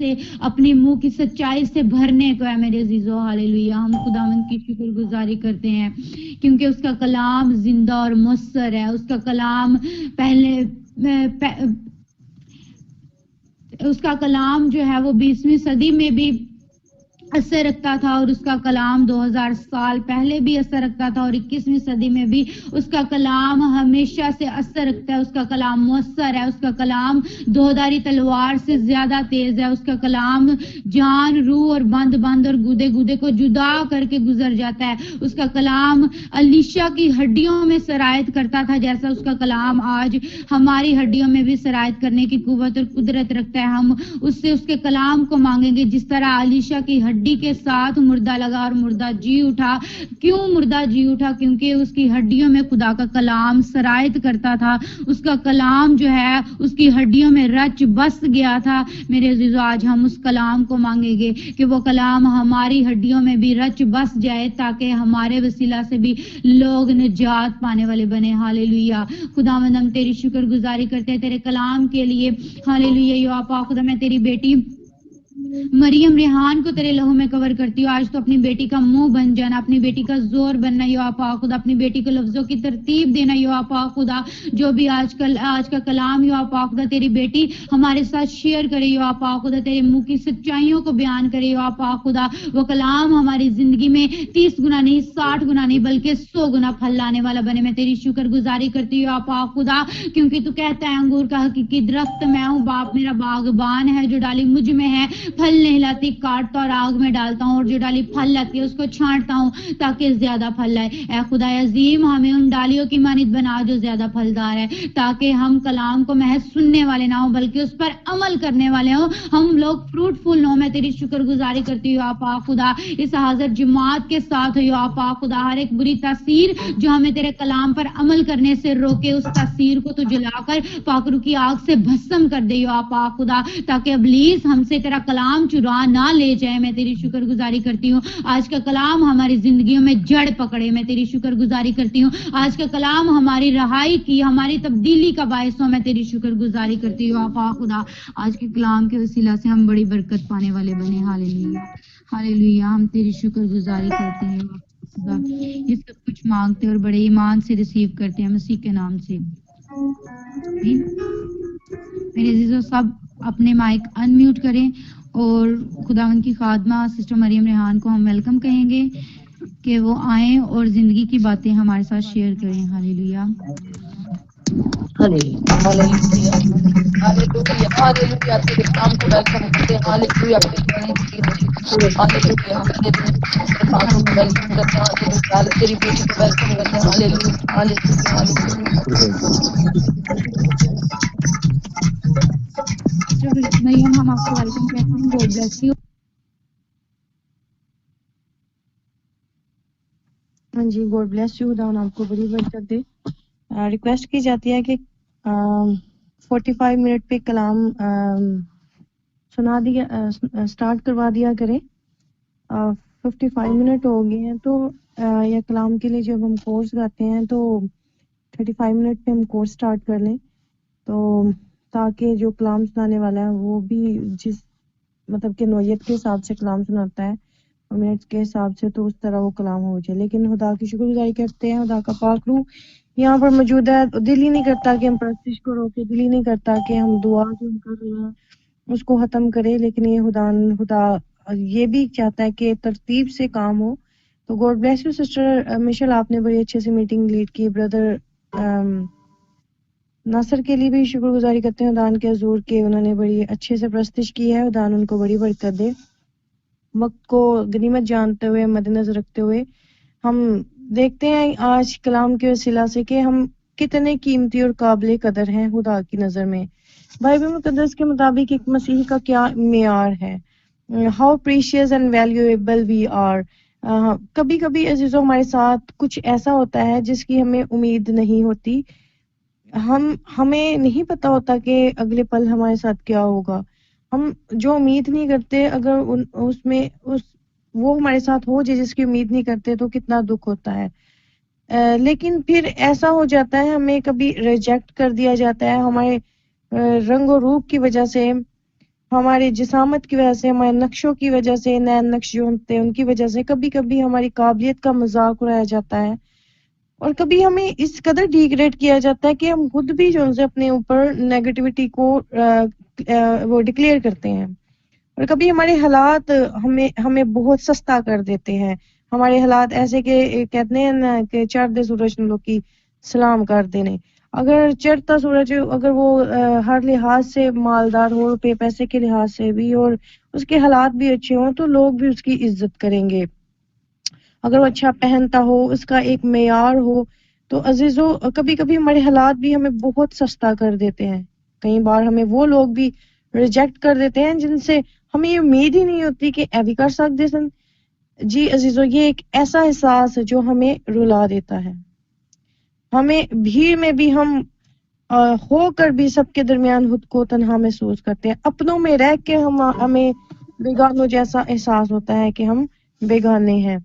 سے اپنے منہ کی سچائی سے بھرنے کو ہے میرے عزیزو. ہاللیلویا. ہم خداوند کی شکر گزاری کرتے ہیں کیونکہ اس کا کلام زندہ اور مؤثر ہے. اس کا کلام اس کا کلام جو ہے وہ 20ویں صدی میں بھی اثر رکھتا تھا اور اس کا کلام 2000 سال پہلے بھی اثر رکھتا تھا اور 21ویں صدی میں بھی اس کا کلام ہمیشہ سے اثر رکھتا ہے. اس کا کلام مؤثر ہے. اس کا کلام دودھاری تلوار سے زیادہ تیز ہے. اس کا کلام جان روح اور بند اور گودے گودے کو جدا کر کے گزر جاتا ہے. اس کا کلام علیشا کی ہڈیوں میں سرایت کرتا تھا جیسا اس کا کلام آج ہماری ہڈیوں میں بھی سرایت کرنے کی قوت اور قدرت رکھتا ہے. ہم اس سے اس کے کلام کو مانگیں گے جس طرح علیشا کی ہڈی کے ساتھ مردہ لگا اور مردہ جی اٹھا. کیوں مردہ جی اٹھا؟ کیونکہ اس کی ہڈیوں میں خدا کا کلام سرایت کرتا تھا. اس کا کلام جو ہے اس کی ہڈیوں میں رچ بس گیا تھا. میرے عزیزو آج ہم اس کلام کو مانگیں گے کہ وہ کلام ہماری ہڈیوں میں بھی رچ بس جائے تاکہ ہمارے وسیلہ سے بھی لوگ نجات پانے والے بنے. ہاللیلویا. خداوند ہم تیری شکر گزاری کرتے ہیں تیرے کلام کے لیے. ہاللیلویا. یا آقا خدا میں تیری بیٹی مریم ریحان کو تیرے لہو میں کور کرتی ہوں. آج تو اپنی بیٹی کا منہ بن جانا, اپنی بیٹی کا زور بننا یو آپا خدا, اپنی بیٹی کو لفظوں کی ترتیب دینا یو آپا خدا. جو بھی آج کا کلام یو آپا خدا تیری بیٹی ہمارے ساتھ شیئر کرے یو آپا خدا, تیرے منہ کی سچائیوں کو بیان کرے یو آپا خدا. وہ کلام ہماری زندگی میں 30 گنا نہیں 60 گنا نہیں بلکہ 100 گنا پھل لانے والا بنے. میں تیری شکر گزاری کرتی ہوں آپا خدا کیونکہ تو کہتا ہے انگور کا حقیقی درخت میں ہوں, باپ میرا باغبان ہے. جو ڈالی مجھ میں ہے پھل نہیں لاتی کاٹتا اور آگ میں ڈالتا ہوں, اور جو ڈالی پھل لاتی ہے اس کو چھانٹتا ہوں تاکہ زیادہ پھل لائے. اے خدا عظیم ہمیں ان ڈالیوں کی مانند بنا جو زیادہ پھلدار ہے تاکہ ہم کلام کو محض سننے والے نہ ہوں بلکہ اس پر عمل کرنے والے ہوں, ہم لوگ فروٹفل ہوں. میں تیری شکر گزاری کرتی ہوں آپا خدا اس حاضر جماعت کے ساتھ ہو آپا خدا. ہر ایک بری تاثیر جو ہمیں تیرے کلام پر عمل کرنے سے روکے اس تاثیر کو تو جلا کر پاکرو کی آگ سے بھسم کر دے آپا خدا تاکہ ابلیس ہم سے تیرا کلام چرا نہ لے جائے. میں تیری شکر گزاری کرتی ہوں آج کا کلام ہماری زندگیوں میں جڑ پکڑے. میں تیری شکر گزاری کرتی ہوں آج کا کلام ہماری رہائی کی ہماری تبدیلی کا باعث ہو. میں تیری شکر گزاری کرتی ہوں آقا خدا آج کے کلام کے وسیلہ سے ہم بڑی برکت پانے والے بنے. ہاللیلویا. ہاللیلویا. ہم تیری شکر گزاری کرتے ہیں خدا. یہ سب کچھ مانگتے اور بڑے ایمان سے ریسیو کرتے ہیں مسیح کے نام سے. میرے عزیزو سب اپنے مائک ان میوٹ کریں اور خداوند کی خادمہ سسٹر مریم ریحان کو ہم ویلکم کہیں گے کہ وہ آئیں اور زندگی کی باتیں ہمارے ساتھ شیئر کریں. ہاللیلویا. مریم ہم آپ کو ویلکم کہتے ہیں. God bless you. ہاں جی, گوڈ بلیس یو. داؤن آپ کو بڑی برکت دے. ریکویسٹ کی جاتی ہے کہ 45 منٹ پہ کلام سنا دیا سٹارٹ کروا دیا کریں. 55 منٹ ہو گئے ہیں تو یا کلام کے لیے جب ہم کورس گاتے ہیں تو 35 منٹ پہ ہم کورس سٹارٹ کر لیں تو تاکہ جو کلام سنانے والا ہے وہ بھی جس مطلب کہ نوعیت کے حساب سے کلام سناتا ہے منٹ کے حساب سے تو اس طرح وہ کلام ہو جائے. لیکن خدا کی شکر گزاری کرتے ہیں. خدا کا پاک روح یہاں پر موجود ہے. دل ہی نہیں کرتا کہ ہم پرستش کو روکے, دل ہی نہیں کرتا کہ ہم دعا جو ہم کر رہے ہیں اس کو ختم کرے, لیکن یہ خدا یہ بھی چاہتا ہے کہ ترتیب سے کام ہو. تو گاڈ بلیس یو سسٹر مشل, آپ نے بڑی اچھے سے میٹنگ لیڈ کی. بردر ناصر کے لیے بھی شکر گزاری کرتے ہیں خداوند کے حضور کے, انہوں نے بڑی اچھے سے پرستش کی ہے. خداوند ان کو بڑی برکت دے. وقت کو غنیمت جانتے ہوئے مد نظر رکھتے ہوئے ہم دیکھتے ہیں آج کلام کے وسیلہ سے کہ ہم کتنے قیمتی اور قابل قدر ہیں خدا کی نظر میں. بائبل مقدس کے مطابق ایک مسیحی کا کیا معیار ہے, how precious and valuable we are. کبھی کبھی عزیزوں ہمارے ساتھ کچھ ایسا ہوتا ہے جس کی ہمیں امید نہیں ہوتی. ہمیں نہیں پتا ہوتا کہ اگلے پل ہمارے ساتھ کیا ہوگا. ہم جو امید نہیں کرتے اگر وہ ہمارے ساتھ ہو جائے جس کی امید نہیں کرتے تو کتنا دکھ ہوتا ہے. لیکن پھر ایسا ہو جاتا ہے ہمیں کبھی ریجیکٹ کر دیا جاتا ہے ہمارے رنگ و روپ کی وجہ سے, ہمارے جسامت کی وجہ سے، ہمارے نقشوں کی وجہ سے، نئے نقش جو ہوتے ہیں ان کی وجہ سے کبھی کبھی ہماری قابلیت کا مذاق اڑایا جاتا ہے، اور کبھی ہمیں اس قدر ڈیگریڈ کیا جاتا ہے کہ ہم خود بھی جو سے اپنے اوپر نیگیٹیوٹی کو وہ ڈکلیئر کرتے ہیں، اور کبھی ہمارے حالات ہمیں بہت سستا کر دیتے ہیں. ہمارے حالات ایسے کہ کہتے ہیں نا کہ چڑھتے سورج لوگ کی سلام کر دینے. اگر چڑھتا سورج اگر وہ ہر لحاظ سے مالدار ہو، روپے پیسے کے لحاظ سے بھی، اور اس کے حالات بھی اچھے ہوں، تو لوگ بھی اس کی عزت کریں گے. اگر وہ اچھا پہنتا ہو، اس کا ایک معیار ہو، تو عزیزو کبھی کبھی ہمارے حالات بھی ہمیں بہت سستا کر دیتے ہیں. کئی بار ہمیں وہ لوگ بھی ریجیکٹ کر دیتے ہیں جن سے ہمیں یہ امید ہی نہیں ہوتی کہ ایوی کر سکتے سن. جی عزیزو، یہ ایک ایسا احساس ہے جو ہمیں رلا دیتا ہے. ہمیں بھیڑ میں بھی ہم ہو کر بھی سب کے درمیان خود کو تنہا محسوس کرتے ہیں. اپنوں میں رہ کے ہمیں بیگانوں جیسا احساس ہوتا ہے کہ ہم بیگانے ہیں،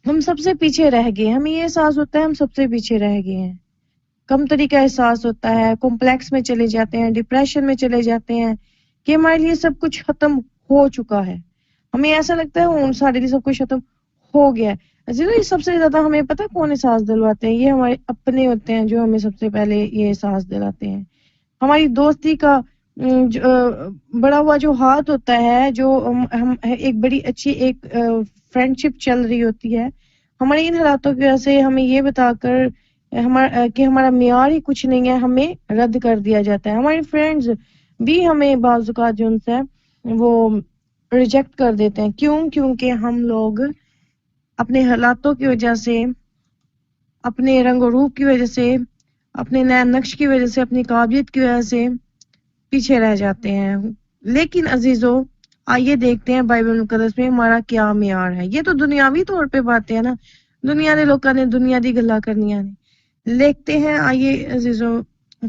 ہم سب سے پیچھے رہ گئے. ہمیں یہ احساس ہوتا ہے ہم سب سے پیچھے رہ گئے ہیں. کم طریقہ احساس ہوتا ہے، کمپلیکس میں چلے جاتے ہیں، ڈپریشن میں چلے جاتے ہیں کہ ہمارے لیے سب کچھ ختم ہو چکا ہے. ہمیں ایسا لگتا ہے سارے لیے سب کچھ ختم ہو گیا ہے. یہ سب سے زیادہ ہمیں پتہ کون احساس دلواتے ہیں؟ یہ ہمارے اپنے ہوتے ہیں جو ہمیں سب سے پہلے یہ احساس دلاتے ہیں. ہماری دوستی کا بڑا ہوا جو ہاتھ ہوتا ہے، جو ہم ایک بڑی اچھی ایک فرینڈ شپ چل رہی ہوتی ہے، ہمارے ان حالاتوں کی وجہ سے ہمیں یہ بتا کر کہ ہمارا معیار ہی کچھ نہیں ہے، ہمیں رد کر دیا جاتا ہے. ہماری فرینڈز بھی ہمیں بعض اوقات جو ان سے وہ ریجیکٹ کر دیتے ہیں. کیونکہ ہم لوگ اپنے حالاتوں کی وجہ سے، اپنے رنگ و روپ کی وجہ سے، اپنے نئے نقش کی وجہ سے، اپنی قابلیت کی وجہ سے پیچھے رہ جاتے ہیں. لیکن عزیزو، آئیے دیکھتے ہیں بائبل مقدس میں ہمارا کیا معیار ہے. یہ تو دنیاوی طور پہ باتیں ہیں نا، دنیا نے لوگوں نے دنیا دی گلا کرنیاں نے. دیکھتے ہیں آئیے عزیزو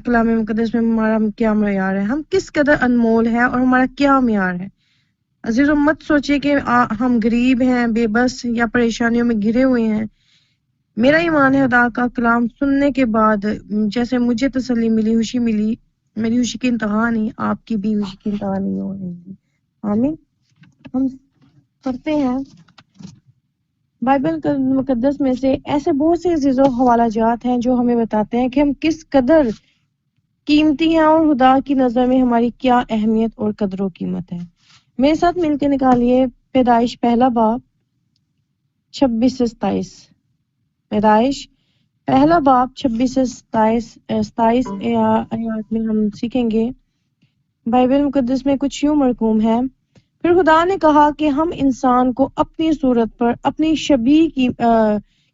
کلام مقدس میں ہمارا کیا معیار ہے، ہم کس قدر انمول ہے اور ہمارا کیا معیار ہے. عزیزو مت سوچے کہ ہم غریب ہیں، بے بس یا پریشانیوں میں گرے ہوئے ہیں. میرا ایمان ہے خدا کا کلام سننے کے بعد جیسے مجھے تسلی ملی، خوشی ملی، میری خوشی کی انتہا نہیں، آپ کی بھی خوشی کی انتہا نہیں ہو رہی گی. آمین. ہم پڑھتے ہیں بائبل مقدس میں سے ایسے بہت سے عزیز و حوالہ جات ہیں جو ہمیں بتاتے ہیں کہ ہم کس قدر قیمتی ہیں اور خدا کی نظر میں ہماری کیا اہمیت اور قدر و قیمت ہے. میرے ساتھ مل کے نکالیے پیدائش پہلا باب 26 سے 27. پیدائش پہلا باب 26 سے 27 آیات میں ہم سیکھیں گے. بائبل مقدس میں کچھ یوں مرقوم ہے: پھر خدا نے کہا کہ ہم انسان کو اپنی صورت پر اپنی شبیہ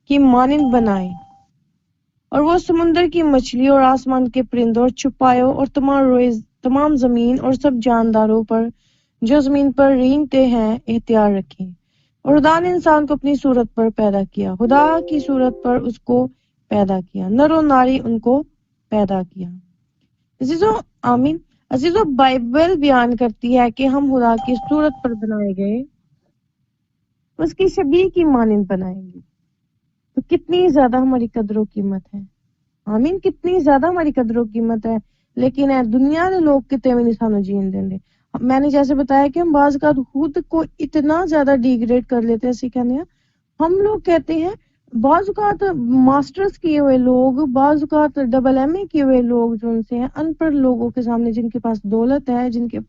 کی مانند بنائیں، اور وہ سمندر کی مچھلیوں اور آسمان کے پرندوں اور چپایوں اور تمام زمین اور سب جانداروں پر جو زمین پر رینگتے ہیں اختیار رکھیں. اور خدا نے انسان کو اپنی صورت پر پیدا کیا، خدا کی صورت پر اس کو پیدا کیا، نر و ناری ان کو پیدا کیا. عزیزو آمین. عزیزو بائبل بیان کرتی ہے کہ ہم خدا کی صورت پر بنائے گئے، اس کی شبیہ کی مانند بنائیں گے. تو کتنی زیادہ ہماری قدر و قیمت ہے. آمین. کتنی زیادہ ہماری قدر و قیمت ہے. لیکن دنیا نے لوگ کتے میں نہیں سانو جین دیں. میں نے جیسے بتایا کہ ہم بعض اوقات خود کو اتنا زیادہ ڈیگریڈ کر لیتے ہیں. کہنے ہیں ہم لوگ کہتے ہیں بعض اوقات ماسٹرز کیے ہوئے لوگ، بعض اوقات ڈبل ایم اے کیے ہوئے لوگ جو ان سے ہیں ان پڑھ لوگوں کے سامنے، جن کے پاس دولت ہے، جن کے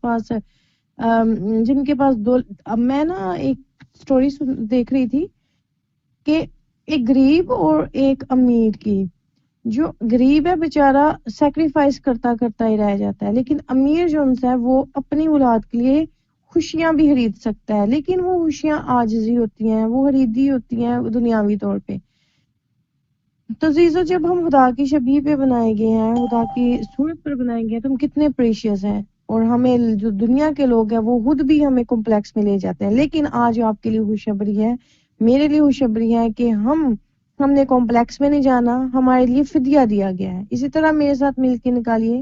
پاس دولت. اب میں نا ایک سٹوری دیکھ رہی تھی کہ ایک غریب اور ایک امیر کی. جو غریب ہے بیچارہ سیکریفائس کرتا ہی رہ جاتا ہے، لیکن امیر جو ان سے ہے وہ اپنی اولاد کے لیے خوشیاں بھی خرید سکتا ہے، لیکن وہ خوشیاں عاجزی ہوتی ہیں، وہ خریدی ہوتی ہیں دنیاوی طور پہ. تو عزیزو جب ہم خدا کی شبیہ پہ بنائے گئے ہیں، خدا کی صورت پر بنائے گئے ہیں، تو ہم کتنے پریشیس ہیں. اور ہمیں جو دنیا کے لوگ ہیں وہ خود بھی ہمیں کمپلیکس میں لے جاتے ہیں. لیکن آج آپ کے لیے خوشخبری ہے، میرے لیے خوشخبری ہے کہ ہم نے کمپلیکس میں نہیں جانا، ہمارے لیے فدیہ دیا گیا ہے. اسی طرح میرے ساتھ مل کے نکالیے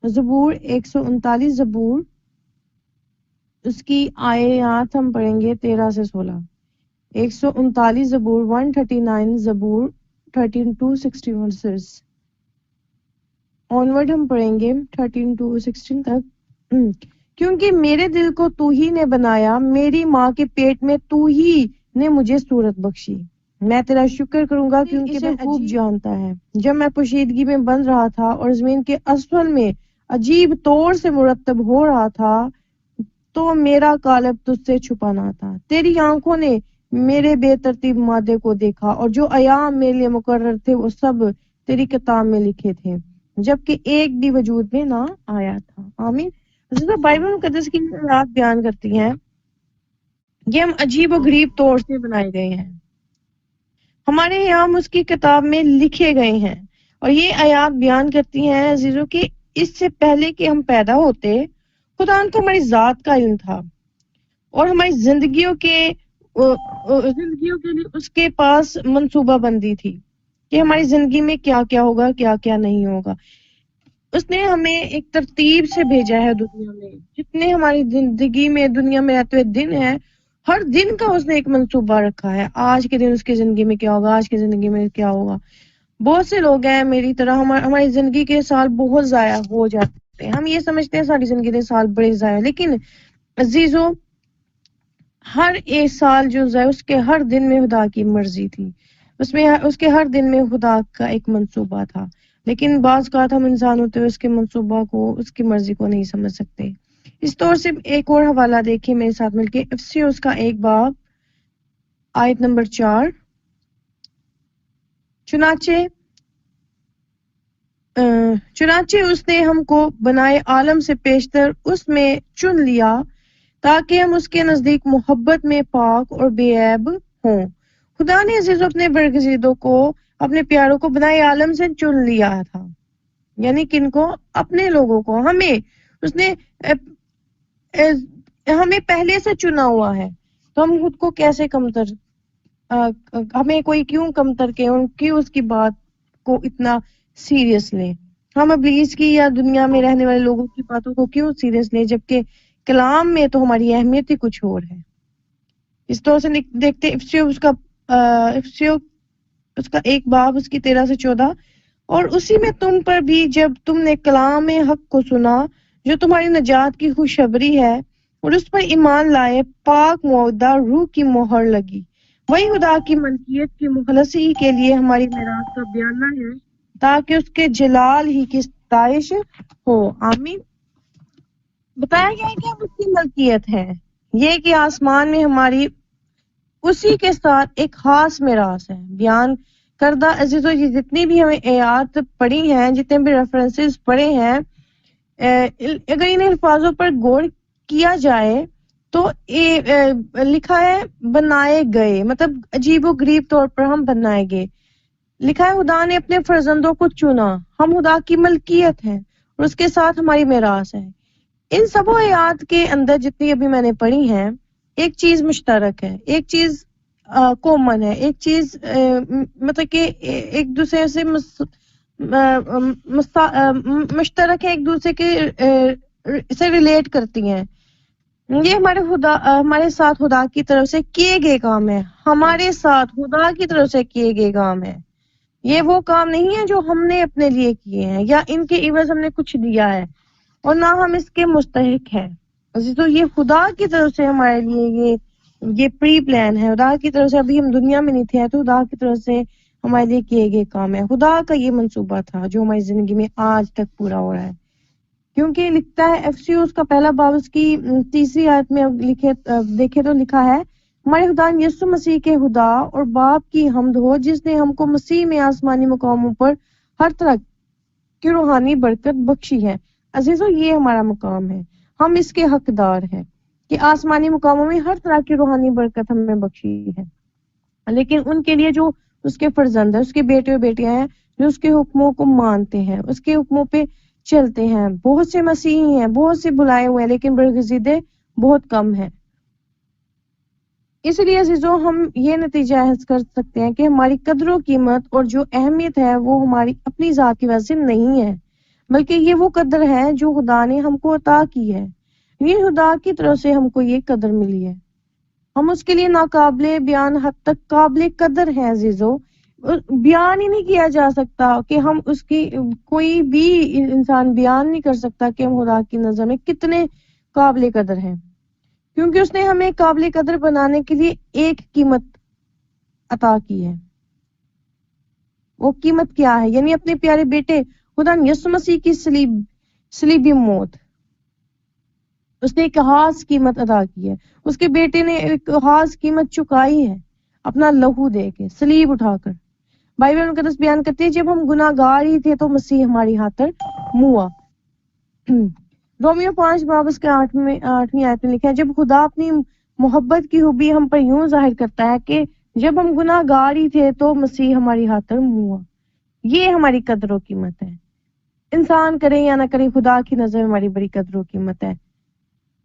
زبور 139 زبور، اس کی آیات ہم پڑھیں گے 13 سے 16. 139 زبور 139 زبور 13 to 16 ورسز آنورڈ ہم پڑھیں گے 13 to 16 تک. کیونکہ میرے دل کو تو ہی نے بنایا، میری ماں کے پیٹ میں تو ہی نے مجھے صورت بخشی۔ میں تیرا شکر کروں گا کیونکہ تو خوب جانتا ہے۔ جب میں پوشیدگی میں بن رہا تھا اور زمین کے اسفل میں عجیب طور سے مرتب ہو رہا تھا تو میرا قالب تجھ سے چھپا نہ تھا۔ تیری آنکھوں نے میرے بے ترتیب مادے کو دیکھا اور جو ایام میرے لیے مقرر تھے وہ سب تیری کتاب میں لکھے تھے جبکہ ایک بھی وجود میں نہ آیا تھا۔ آمین۔ حضرت بائبل مقدس کی آیات بیان کرتی ہیں یہ ہم عجیب و غریب طور سے بنائے گئے ہیں، ہمارے یہاں اس کی کتاب میں لکھے گئے ہیں، اور یہ آیات بیان کرتی ہیں عزیزوں کہ اس سے پہلے کہ ہم پیدا ہوتے خدا کو ہماری ذات کا علم تھا اور ہماری زندگیوں کے لیے اس کے پاس منصوبہ بندی تھی کہ ہماری زندگی میں کیا کیا ہوگا، کیا کیا نہیں ہوگا۔ اس نے ہمیں ایک ترتیب سے بھیجا ہے دنیا میں، جتنے ہماری زندگی میں دنیا میں رہتے ہوئے دن ہیں، ہر دن کا اس نے ایک منصوبہ رکھا ہے۔ آج کے دن اس کی زندگی میں کیا ہوگا، آج کی زندگی میں کیا ہوگا۔ بہت سے لوگ ہیں میری طرح، ہماری زندگی کے سال بہت ضائع ہو جاتے ہیں، ہم یہ سمجھتے ہیں ساری زندگی کے سال بڑے ضائع، لیکن عزیزوں ہر ایک سال جو ضائع اس کے ہر دن میں خدا کی مرضی تھی، اس کے ہر دن میں خدا کا ایک منصوبہ تھا، لیکن بعض اوقات ہم انسان ہوتے ہوئے اس کے منصوبہ کو، اس کی مرضی کو نہیں سمجھ سکتے۔ اس طور سے ایک اور حوالہ دیکھیں میرے ساتھ مل کے، افسیوس کا 1 باب آیت نمبر 4۔ چنانچہ اس نے ہم کو بنائے عالم سے پیشتر اس میں چن لیا تاکہ ہم اس کے نزدیک محبت میں پاک اور بے عیب ہوں۔ خدا نے عزیزوں اپنے برگزیدوں کو، اپنے پیاروں کو بنائے عالم سے چن لیا تھا، یعنی کن کو؟ اپنے لوگوں کو، ہمیں اس نے ہمیں پہلے سے چنا ہوا ہے، تو ہم خود کو کیسے کمتر، ہمیں کوئی کیوں کمتر کے کیوں اس کی بات کو اتنا سیریس لیں، ہم ابلیس کی یا دنیا میں رہنے والے لوگوں کی باتوں کو کیوں سیریس لیں، جبکہ کلام میں تو ہماری اہمیت ہی کچھ اور ہے۔ اس طور سے دیکھتے افسیو اس کا 1 باب اس کی 13 سے 14، اور اسی میں تم پر بھی جب تم نے کلام حق کو سنا جو تمہاری نجات کی خوشخبری ہے اور اس پر ایمان لائے، پاک معاہدہ روح کی مہر لگی، وہی خدا کی ملکیت کی مخلصی کے لیے ہماری میراث کا بیانہ ہے تاکہ اس کے جلال ہی کی ستائش ہو۔ آمین۔ بتایا گیا ہے کہ ہم اس کی ملکیت ہے، یہ کہ آسمان میں ہماری اسی کے ساتھ ایک خاص میراث ہے۔ بیان کردہ عزیزوں یہ جتنی بھی ہمیں آیات پڑھی ہیں، جتنے بھی ریفرنسز پڑھے ہیں، اگر ان الفاظوں پر غور کیا جائے تو لکھا ہے بنائے گئے، مطلب عجیب و غریب طور پر ہم بنائے گئے۔ لکھا ہے خدا نے اپنے فرزندوں کو چنا، ہم خدا کی ملکیت ہیں اور اس کے ساتھ ہماری میراث ہے۔ ان سب آیات کے اندر جتنی ابھی میں نے پڑھی ہیں، ایک چیز مشترک ہے، ایک چیز کومن ہے، ایک چیز مطلب کہ ایک دوسرے سے مشترک ہے، ایک دوسرے کے سے ریلیٹ کرتی ہیں۔ یہ ہمارے ساتھ خدا کی طرف سے کیے گئے کام ہے، ہمارے ساتھ خدا کی طرف سے کیے گئے کام ہے۔ یہ وہ کام نہیں ہے جو ہم نے اپنے لیے کیے ہیں یا ان کے عوض ہم نے کچھ دیا ہے، اور نہ ہم اس کے مستحق ہیں۔ تو یہ خدا کی طرف سے ہمارے لیے یہ پری پلان ہے، خدا کی طرف سے، ابھی ہم دنیا میں نہیں تھے تو خدا کی طرف سے ہمارے لیے کیے گئے کام ہے، خدا کا یہ منصوبہ تھا جو ہماری زندگی میں آج تک پورا ہو رہا ہے۔ کیونکہ لکھتا ہے افسیوس کا 1 باب اس کی 3 آیت میں دیکھے تو لکھا ہے ہمارے خدا یسوع مسیح کے خدا اور باپ کی حمد ہو جس نے ہم کو مسیح میں آسمانی مقاموں پر ہر طرح کی روحانی برکت بخشی ہے۔ عزیزو یہ ہمارا مقام ہے، ہم اس کے حقدار ہیں کہ آسمانی مقاموں میں ہر طرح کی روحانی برکت ہمیں بخشی ہے، لیکن ان کے لیے جو اس کے فرزند ہیں، اس کے بیٹے اور بیٹیاں ہیں جو اس کے حکموں کو مانتے ہیں، اس کے حکموں پہ چلتے ہیں۔ بہت سے مسیحی ہیں، بہت سے بلائے ہوئے ہیں، لیکن برگزیدے بہت کم ہیں۔ اس لیے عزیزو ہم یہ نتیجہ اخذ کر سکتے ہیں کہ ہماری قدر و قیمت اور جو اہمیت ہے وہ ہماری اپنی ذات کی وجہ سے نہیں ہے، بلکہ یہ وہ قدر ہے جو خدا نے ہم کو عطا کی ہے۔ یہ خدا کی طرف سے ہم کو یہ قدر ملی ہے، ہم اس کے لیے ناقابل بیان حد تک قابل قدر ہیں عزیزو، بیان ہی نہیں کیا جا سکتا کہ ہم اس کی، کوئی بھی انسان بیان نہیں کر سکتا کہ ہم خدا کی نظر میں کتنے قابل قدر ہیں، کیونکہ اس نے ہمیں قابل قدر بنانے کے لیے ایک قیمت عطا کی ہے۔ وہ قیمت کیا ہے؟ یعنی اپنے پیارے بیٹے خدا یسوع مسیح کی صلیبی موت۔ اس نے ایک خاص قیمت ادا کی ہے، اس کے بیٹے نے ایک خاص قیمت چکائی ہے اپنا لہو دے کے، صلیب اٹھا کر۔ بائبل مقدس بیان کرتی ہے جب ہم گناہ گار ہی تھے تو مسیح ہماری خاطر ہوا۔ رومیو 5 باب اس کے 8ویں آیت میں لکھا ہے جب خدا اپنی محبت کی خوبی ہم پر یوں ظاہر کرتا ہے کہ جب ہم گناہ گار ہی تھے تو مسیح ہماری خاطر ہوا۔ یہ ہماری قدر و قیمت ہے، انسان کریں یا نہ کریں، خدا کی نظر میں ہماری بڑی قدر و قیمت ہے۔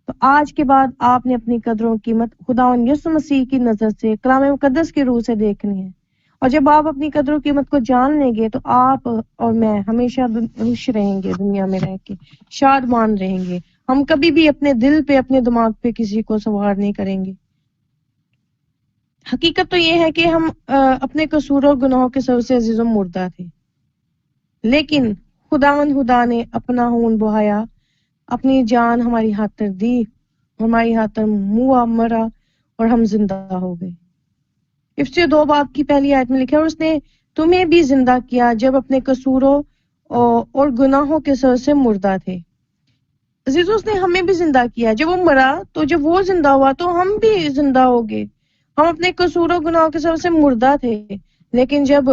تو آج کے بعد آپ نے اپنی قدر و قیمت خداوند یسوع مسیح کی نظر سے، کلام مقدس کی روح سے دیکھنی ہے، اور جب آپ اپنی قدر و قیمت کو جان لیں گے تو آپ اور میں ہمیشہ خوش رہیں گے، دنیا میں رہ کے شادمان رہیں گے۔ ہم کبھی بھی اپنے دل پہ، اپنے دماغ پہ کسی کو سوار نہیں کریں گے۔ حقیقت تو یہ ہے کہ ہم اپنے قصور اور گناہوں کے سبب سے عزیز و مردہ تھے، لیکن خدا نے اپنا خون بہایا، اپنی جان ہماری خاطر دی، ہماری خاطر مرا اور ہم زندہ ہو گئے۔ افسیہ 2 باب کی پہلی آیت میں لکھا ہے اور اس نے تمہیں بھی زندہ کیا جب اپنے قصوروں اور گناہوں کے سبب سے مردہ تھے۔ عزیزو، اس نے ہمیں بھی زندہ کیا۔ جب وہ مرا تو جب وہ زندہ ہوا تو ہم بھی زندہ ہو گئے۔ ہم اپنے قصور و گناہوں کے سبب سے مردہ تھے، لیکن جب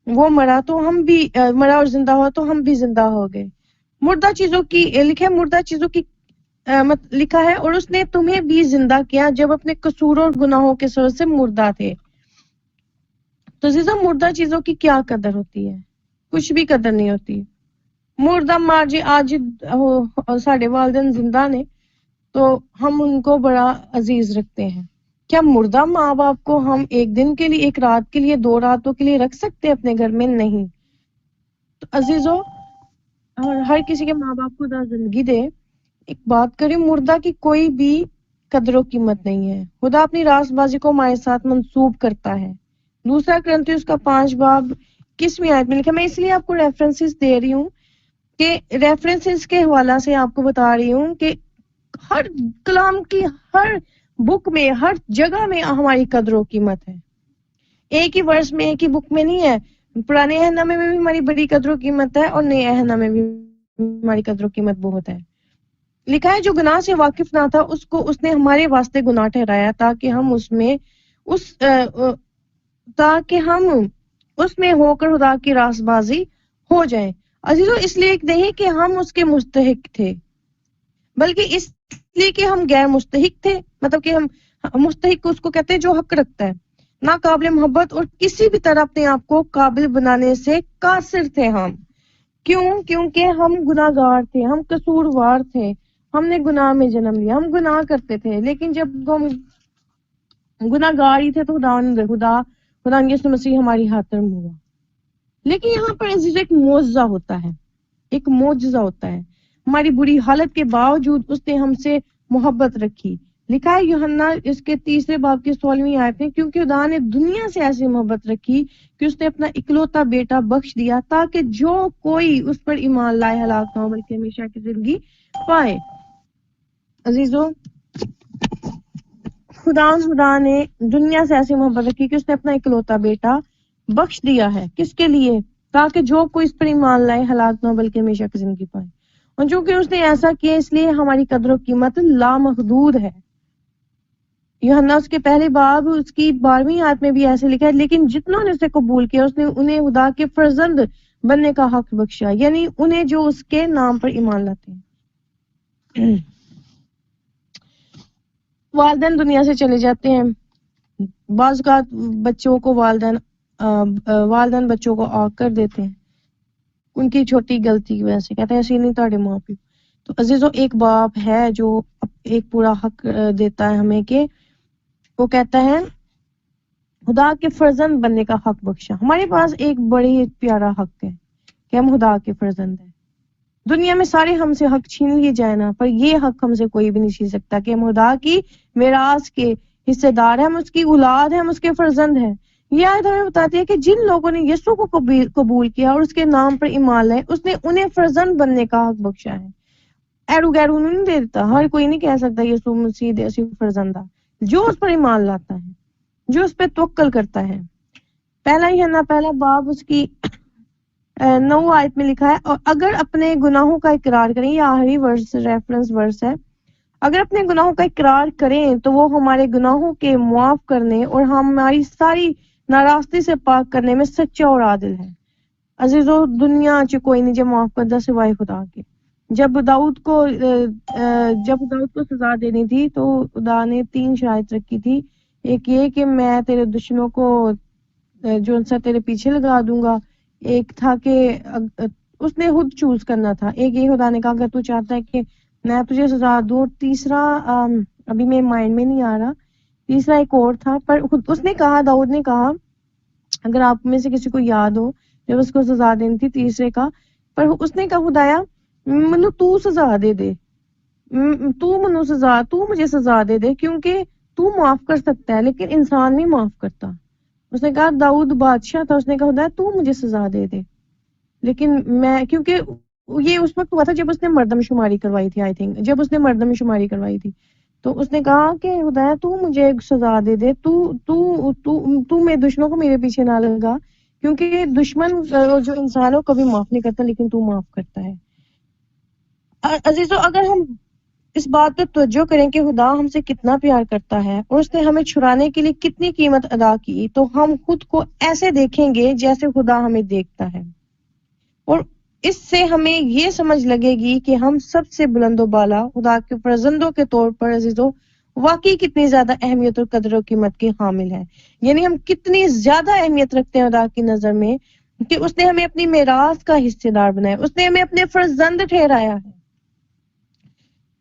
وہ مرا تو ہم بھی مرا اور زندہ ہوا تو ہم بھی زندہ ہو گئے۔ مردہ چیزوں کی لکھا ہے، مردہ چیزوں کی لکھا ہے اور اس نے تمہیں بھی زندہ کیا جب اپنے قصور اور گناہوں کے سبب سے مردہ تھے۔ تو عزیزو، مردہ چیزوں کی کیا قدر ہوتی ہے؟ کچھ بھی قدر نہیں ہوتی۔ مردہ مار جی آج ساڑھے والدین زندہ نے تو ہم ان کو بڑا عزیز رکھتے ہیں۔ کیا مردہ ماں باپ کو ہم ایک دن کے لیے، ایک رات کے لیے، 2 راتوں کے لیے رکھ سکتے اپنے گھر میں؟ نہیں۔ تو عزیزو، ہر کسی کے ماں باپ کو خدا زندگی دے، ایک بات کریں، مردہ کی کوئی بھی قدر و قیمت نہیں ہے۔ خدا اپنی راست بازی کو ہمارے ساتھ منسوب کرتا ہے۔ 2 کرنتھیوں کا 5 باب 21ویں آیت میں لکھا، میں اس لیے آپ کو ریفرنسز دے رہی ہوں کہ ریفرنسز کے حوالہ سے آپ کو بتا رہی ہوں کہ ہر کلام کی ہر بک میں، ہر جگہ میں ہماری قدر و قیمت ہے۔ ایک ہی ورس میں، ایک ہی بک میں نہیں ہے۔ پرانے عہد نامے میں بھی ہماری بڑی قدر و قیمت ہے اور نئے عہد نامے میں بھی ہماری قدر و قیمت بہت ہے۔ لکھا ہے جو گناہ سے واقف نہ تھا اس نے ہمارے واسطے گناہ ٹھہرایا تاکہ ہم اس میں ہو کر خدا کی راست بازی ہو جائیں۔ عزیزو، اس لیے نہیں کہ ہم اس کے مستحق تھے، بلکہ اس لیے کہ ہم غیر مستحق تھے۔ مطلب کہ ہم مستحق اس کو کہتے ہیں جو حق رکھتا ہے، نہ قابل محبت اور کسی بھی طرح اپنے آپ کو قابل بنانے سے قاصر تھے ہم۔ کیونکہ ہم گناہ گار تھے، ہم قصوروار تھے، ہم نے گناہ میں جنم لیا، ہم گناہ کرتے تھے، لیکن جب ہم گناہ گار ہی تھے تو خدا یسوع مسیح ہماری خاطر ہوا۔ لیکن یہاں پر عزیز ایک معجزہ ہوتا ہے، ایک معجزہ ہوتا ہے۔ ہماری بری حالت کے باوجود اس نے ہم سے محبت رکھی۔ لکھا ہے یوحنا اس کے 3 باب کی 16ویں آیت میں، کیونکہ خدا نے دنیا سے ایسی محبت رکھی کہ اس نے اپنا اکلوتا بیٹا بخش دیا تاکہ جو کوئی اس پر ایمان لائے ہلاک نہ ہو بلکہ ہمیشہ کی زندگی پائے۔ عزیزو، خدا نے دنیا سے ایسی محبت رکھی کہ اس نے اپنا اکلوتا بیٹا بخش دیا ہے۔ کس کے لیے؟ تاکہ جو کوئی اس پر ایمان لائے ہلاک نہ ہو بلکہ ہمیشہ کی زندگی پائے۔ اور چونکہ اس نے ایسا کیا اس لیے ہماری قدر و قیمت لامحدود ہے۔ یوحنا اس کے پہلے باب اس کی 12ویں آیت میں بھی ایسے لکھا ہے، لیکن جتنوں نے اسے قبول کیا اس نے انہیں خدا کے فرزند بننے کا حق بخشا، یعنی انہیں جو اس کے نام پر ایمان لاتے ہیں۔ والدین دنیا سے چلے جاتے ہیں، بعض اوقات بچوں کو والدین بچوں کو آگ کر دیتے ہیں ان کی چھوٹی غلطی کی وجہ سے، کہتے ہیں ایسے نہیں تاڑے ماں پیو۔ تو عزیزو، ایک باپ ہے جو ایک پورا حق دیتا ہے ہمیں کہ وہ کہتا ہے خدا کے فرزند بننے کا حق بخشا۔ ہمارے پاس ایک بڑی پیارا حق ہے کہ ہم خدا کے فرزند ہیں۔ دنیا میں سارے ہم سے حق چھین لیے جائے نا، پر یہ حق ہم سے کوئی بھی نہیں چھین سکتا کہ ہم خدا کی میراث کے حصے دار ہیں، ہم اس کی اولاد ہیں، ہم اس کے فرزند ہیں۔ یہ آیت ہمیں بتاتی ہے کہ جن لوگوں نے یسوع کو قبول کیا اور اس کے نام پر ایمان لائے، اس نے انہیں فرزند بننے کا حق بخشا ہے۔ ایرو گیرو نہیں دے دیتا. ہر کوئی نہیں کہہ سکتا یسوع مسیح دیسی فرزندہ. جو اس پر ایمان لاتا ہے, جو اس پہ توکل کرتا ہے. پہلا یوحنا پہلا باب اس کی 9 آیت میں لکھا ہے, اور اگر اپنے گناہوں کا اقرار کریں, یہ آخری ورس ریفرنس ورس ہے, اگر اپنے گناہوں کا اقرار کریں تو وہ ہمارے گناہوں کے معاف کرنے اور ہماری ساری ناراستی سے پاک کرنے میں سچا اور عادل ہے. عزیزو, دنیا چ کوئی نہیں جو معاف کرتا سوائے خدا کے. جب داؤد کو سزا دینی تھی تو خدا نے 3 شرائط رکھی تھی. ایک یہ کہ میں تیرے دشمنوں کو جو ان سے تیرے پیچھے لگا دوں گا. ایک تھا کہ اس نے خود چوز کرنا تھا. ایک یہ خدا نے کہا اگر تو چاہتا ہے کہ میں تجھے سزا دوں. اور تیسرا ابھی میرے مائنڈ میں نہیں آ رہا, تیسرا ایک اور تھا, پر اس نے کہا, داؤد نے کہا, اگر آپ میں سے کسی کو یاد ہو جب اس کو سزا دینی تھی تیسرے کا, پر اس نے کہا خدایا منو تو سزا دے دے, تو مجھے سزا دے دے, کیونکہ تو معاف کر سکتا ہے لیکن انسان نہیں معاف کرتا. اس نے کہا داؤد بادشاہ تھا, اس نے کہا خدایا تو مجھے سزا دے دے, لیکن میں, کیونکہ یہ اس وقت ہوا تھا جب اس نے مردم شماری کروائی تھی, آئی تھنک جب اس نے مردم شماری کروائی تھی, تو اس نے کہا کہ خدایا تو مجھے سزا دے دے, تو میرے دشمنوں کو میرے پیچھے نہ لگا, کیونکہ دشمن جو انسان ہو کبھی معاف نہیں کرتا لیکن تو معاف کرتا ہے. عزیزو, اگر ہم اس بات پہ توجہ کریں کہ خدا ہم سے کتنا پیار کرتا ہے اور اس نے ہمیں چھڑانے کے لیے کتنی قیمت ادا کی, تو ہم خود کو ایسے دیکھیں گے جیسے خدا ہمیں دیکھتا ہے, اور اس سے ہمیں یہ سمجھ لگے گی کہ ہم سب سے بلند و بالا خدا کے فرزندوں کے طور پر عزیزو واقعی کتنی زیادہ اہمیت اور قدر و قیمت کے حامل ہیں. یعنی ہم کتنی زیادہ اہمیت رکھتے ہیں خدا کی نظر میں کہ اس نے ہمیں اپنی میراث کا حصے دار بنایا, اس نے ہمیں اپنے فرزند ٹھہرایا ہے.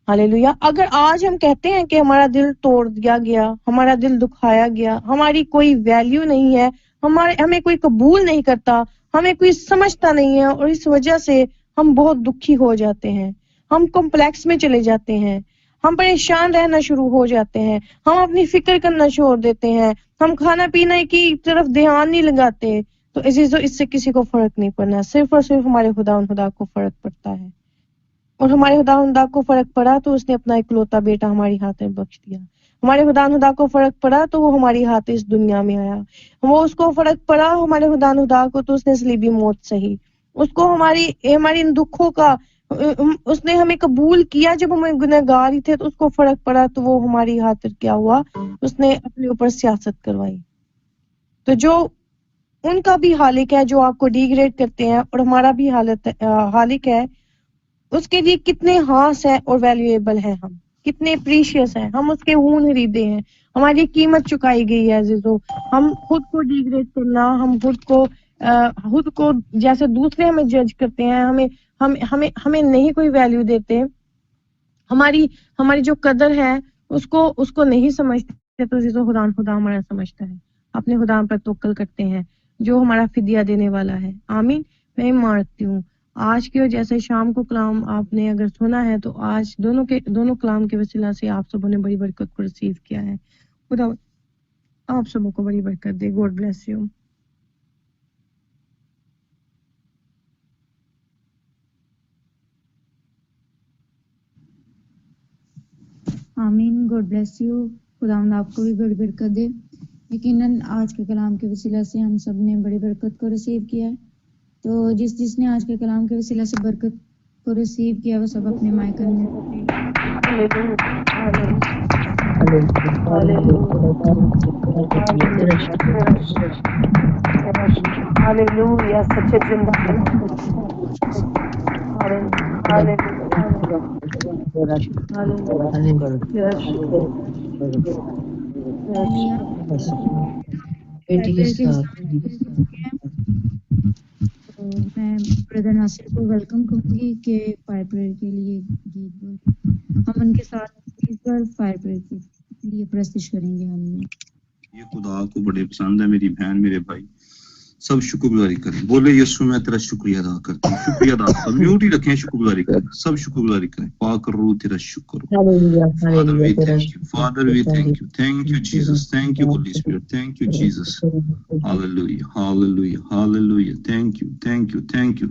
ہاللیلویا. اگر آج ہم کہتے ہیں کہ ہمارا دل توڑ دیا گیا, ہمارا دل دکھایا گیا, ہماری کوئی ویلیو نہیں ہے, ہمیں کوئی قبول نہیں کرتا, ہمیں کوئی سمجھتا نہیں ہے, اور اس وجہ سے ہم بہت دکھی ہو جاتے ہیں, ہم کمپلیکس میں چلے جاتے ہیں, ہم پریشان رہنا شروع ہو جاتے ہیں, ہم اپنی فکر کرنا چھوڑ دیتے ہیں, ہم کھانا پینے کی طرف دھیان نہیں لگاتے, تو عزیزو اس سے کسی کو فرق نہیں پڑنا, صرف اور صرف ہمارے خدا کو فرق پڑتا ہے. اور ہمارے خدا کو فرق پڑا تو اس نے اپنا اکلوتا بیٹا ہماری ہاتھ میں بخش دیا. ہمارے خدا کو فرق پڑا تو وہ ہماری ہاتھ اس دنیا میں آیا. وہ اس کو فرق پڑا ہمارے خدا کو تو اس نے صلیبی موت سہی. اس کو ہماری ان دکھوں کا اس نے ہمیں قبول کیا جب ہم گنہگار ہی تھے, تو اس کو فرق پڑا تو وہ ہماری خاطر کیا ہوا, اس نے اپنے اوپر سیاست کروائی. تو جو ان کا بھی خالق ہے جو آپ کو ڈیگریڈ کرتے ہیں, اور ہمارا بھی خالق ہے, اس کے لیے کتنے خاص ہے اور ویلیویبل ہے, ہم کتنے پریشیس ہیں, ہم اس کے خون خریدے ہیں, ہماری قیمت چکائی گئی ہے. عزیزو, ہم خود کو ڈیگریڈ کرنا, ہم خود کو جیسے دوسرے ہمیں جج کرتے ہیں, ہمیں نہیں کوئی ویلیو دیتے, ہماری جو قدر ہے اس کو نہیں سمجھتے, تو عزیزو خدا ہمارا سمجھتا ہے. اپنے خدا پر توکل کرتے ہیں جو ہمارا فدیہ دینے والا ہے. آمین. میں مانتی ہوں آج کے جیسے شام کو کلام آپ نے اگر سنا ہے, تو آج دونوں کلام کے وسیلہ سے آپ سبوں نے بڑی برکت کو ریسیو کیا ہے. خدا آپ سبوں کو بڑی برکت دے. God bless you. آمین. God bless you. خداوند آپ کو بھی بڑی برکت دے. یقیناً آج کے کلام کے وسیلہ سے ہم سب نے بڑی برکت کو ریسیو کیا ہے. تو جس نے آج کے کلام کے وسیلہ سے برکت کو ریسیو کیا, وہ سب اپنے مائکل میں ہاللیلویا. سچے زندہ بیٹی کے ساتھ. میں بردر ناصر کو ویلکم کروں گی کہ فائر پریئر کے لیے گیت ہم ان کے ساتھ فائر پریئر کے لیے پرستش کریں گے. ہم یہ خدا کو بڑے پسند ہے. میری بہن میرے بھائی سب شکر گزاری کریں. بولے یسوع میں تیرا شکریہ ادا کرتا ہوں. شکریہ ادا کرتا ہوں. میوٹ ہی رکھیں, شکر گزاری کریں. سب شکر گزاری کریں. پاک روح تیرا شکر. Father we thank you. Father we thank you. Thank you Jesus. Thank you Holy Spirit. Thank you Jesus. Hallelujah. Hallelujah. Hallelujah. Thank you. Thank you. Thank you.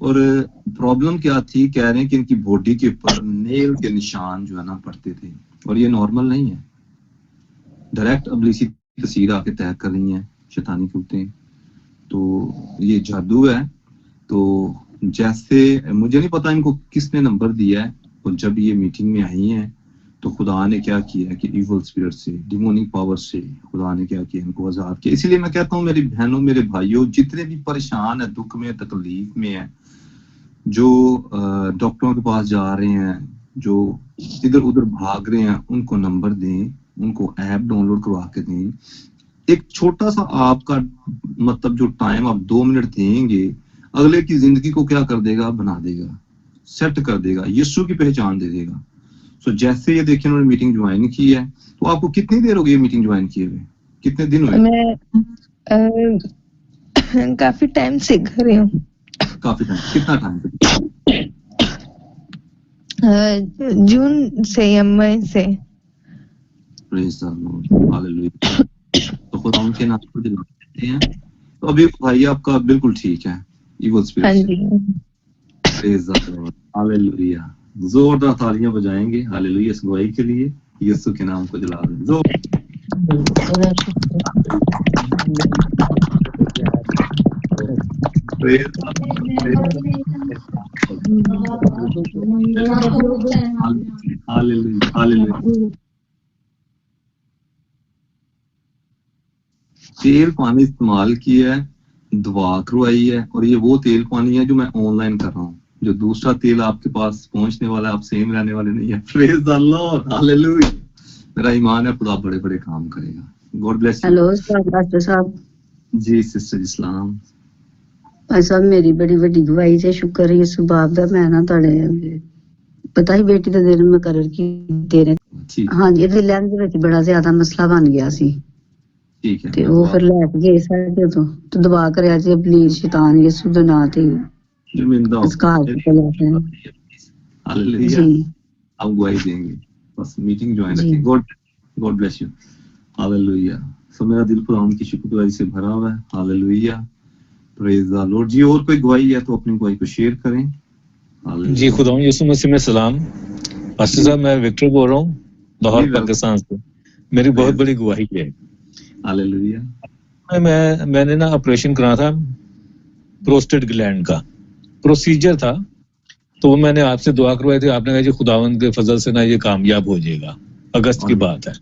اور پرابلم کیا تھی, کہہ رہے ہیں کہ ان کی باڈی کے اوپر نیل کے نشان جو ہے نا پڑتے تھے, اور یہ نارمل نہیں ہے, ڈائریکٹ ابلیسی تصویر آ کے طے کر رہی ہیں شیطانی قوتیں, تو یہ جادو ہے. تو جیسے مجھے نہیں پتا ان کو کس نے نمبر دیا ہے, اور جب یہ میٹنگ میں آئی ہیں تو خدا نے کیا کیا کہ ایول اسپرٹ سے, ڈیمونک پاور سے خدا نے کیا کیا, ان کو آزاد کیا. اسی لیے میں کہتا ہوں میری بہنوں میرے بھائیوں, جتنے بھی پریشان ہیں, دکھ میں تکلیف میں ہیں, جو ڈاکٹروں کے پاس جا رہے ہیں, جو ادھر ادھر بھاگ رہے ہیں, ان کو نمبر دیں, ان کو ایپ ڈاؤن لوڈ کروا کے دیں. ایک چھوٹا سا آپ کا مطلب جو ٹائم آپ 2 منٹ دیں گے, اگلے کی زندگی کو کیا کر دے گا, بنا دے گا, سیٹ کر دے گا, یسوع کی پہچان دے دے گا. سو جیسے یہ دیکھیں انہوں نے میٹنگ جوائن کی ہے, تو آپ کو کتنی دیر ہو گئی میٹنگ جوائن کیے ہوئے, کتنے دن ہوئے؟ میں کافی ٹائم سے کر رہی ہوں. کافی ٹائم, کتنا ٹائم؟ جون سے یا مئی سے. پریز دی لارڈ, ہاللیلویا. تو خدا ان کے نام کو دلا دیتے ہیں. تو ابھی بھائی آپ کا بالکل ٹھیک ہے ایول اسپرٹ ہاں سے. جی, پریز دی لارڈ, ہاللیلویا. زوردار تالیاں بجائیں گے ہاللیلویا اس گواہی کے لیے. یسوع کے نام کو جلا دیں. زور تیل پانی استعمال کیا ہے, دعا کروائی ہے, اور یہ وہ تیل پانی ہے جو میں آن لائن کر رہا ہوں. جو دوسرا تیل آپ کے پاس پہنچنے والا ہے, آپ سیم رہنے والے نہیں ہے. Praise the Lord, hallelujah. میرا ایمان ہے خدا بڑے بڑے کام کرے گا. God bless you. Hello doctor صاحب. جی سسٹر اسلام. بھائی صاحب میری بڑی وڈی گواہی سے شکر ہے یسوع باپ دا. میں نا تھوڑے پتہ ہی بیٹی دے دل مقرر کیتے نے. ہاں جی, دلان دے وچ بڑا زیادہ مسئلہ بن گیا سی, ٹھیک ہے, تے وہ پھر لے کے گئے ساڈے تو دعا کریا جی پلیز شیطان یسوع دے نام تے اس کا ہاللیلویا. ہم گواہی دیں گے, بس میٹنگ جوائن رکھیں. God bless you. Hallelujah. So میرا دل خدا ان کی شکرگزاری سے بھرا ہوا ہے. ہاللیلویا. پریز دی لارڈ. جی اور کوئی گواہی ہے تو اپنی گواہی کو شیئر کریں. جی خدا یسوع مسیح میں سلام. پاسٹر صاحب میں وکٹر بول رہا ہوں لاہور پاکستان سے. میری بہت بڑی گواہی ہے. ہاللیلویا. میں نے نا آپریشن کرا تھا پروسٹیٹ گلینڈ کا, پروسیجر تھا, تو وہ میں نے آپ سے دعا کروائی تھی. آپ نے کہا جی خداوند کے فضل سے نا یہ کامیاب ہو جائے گا. اگست کی بات ہے.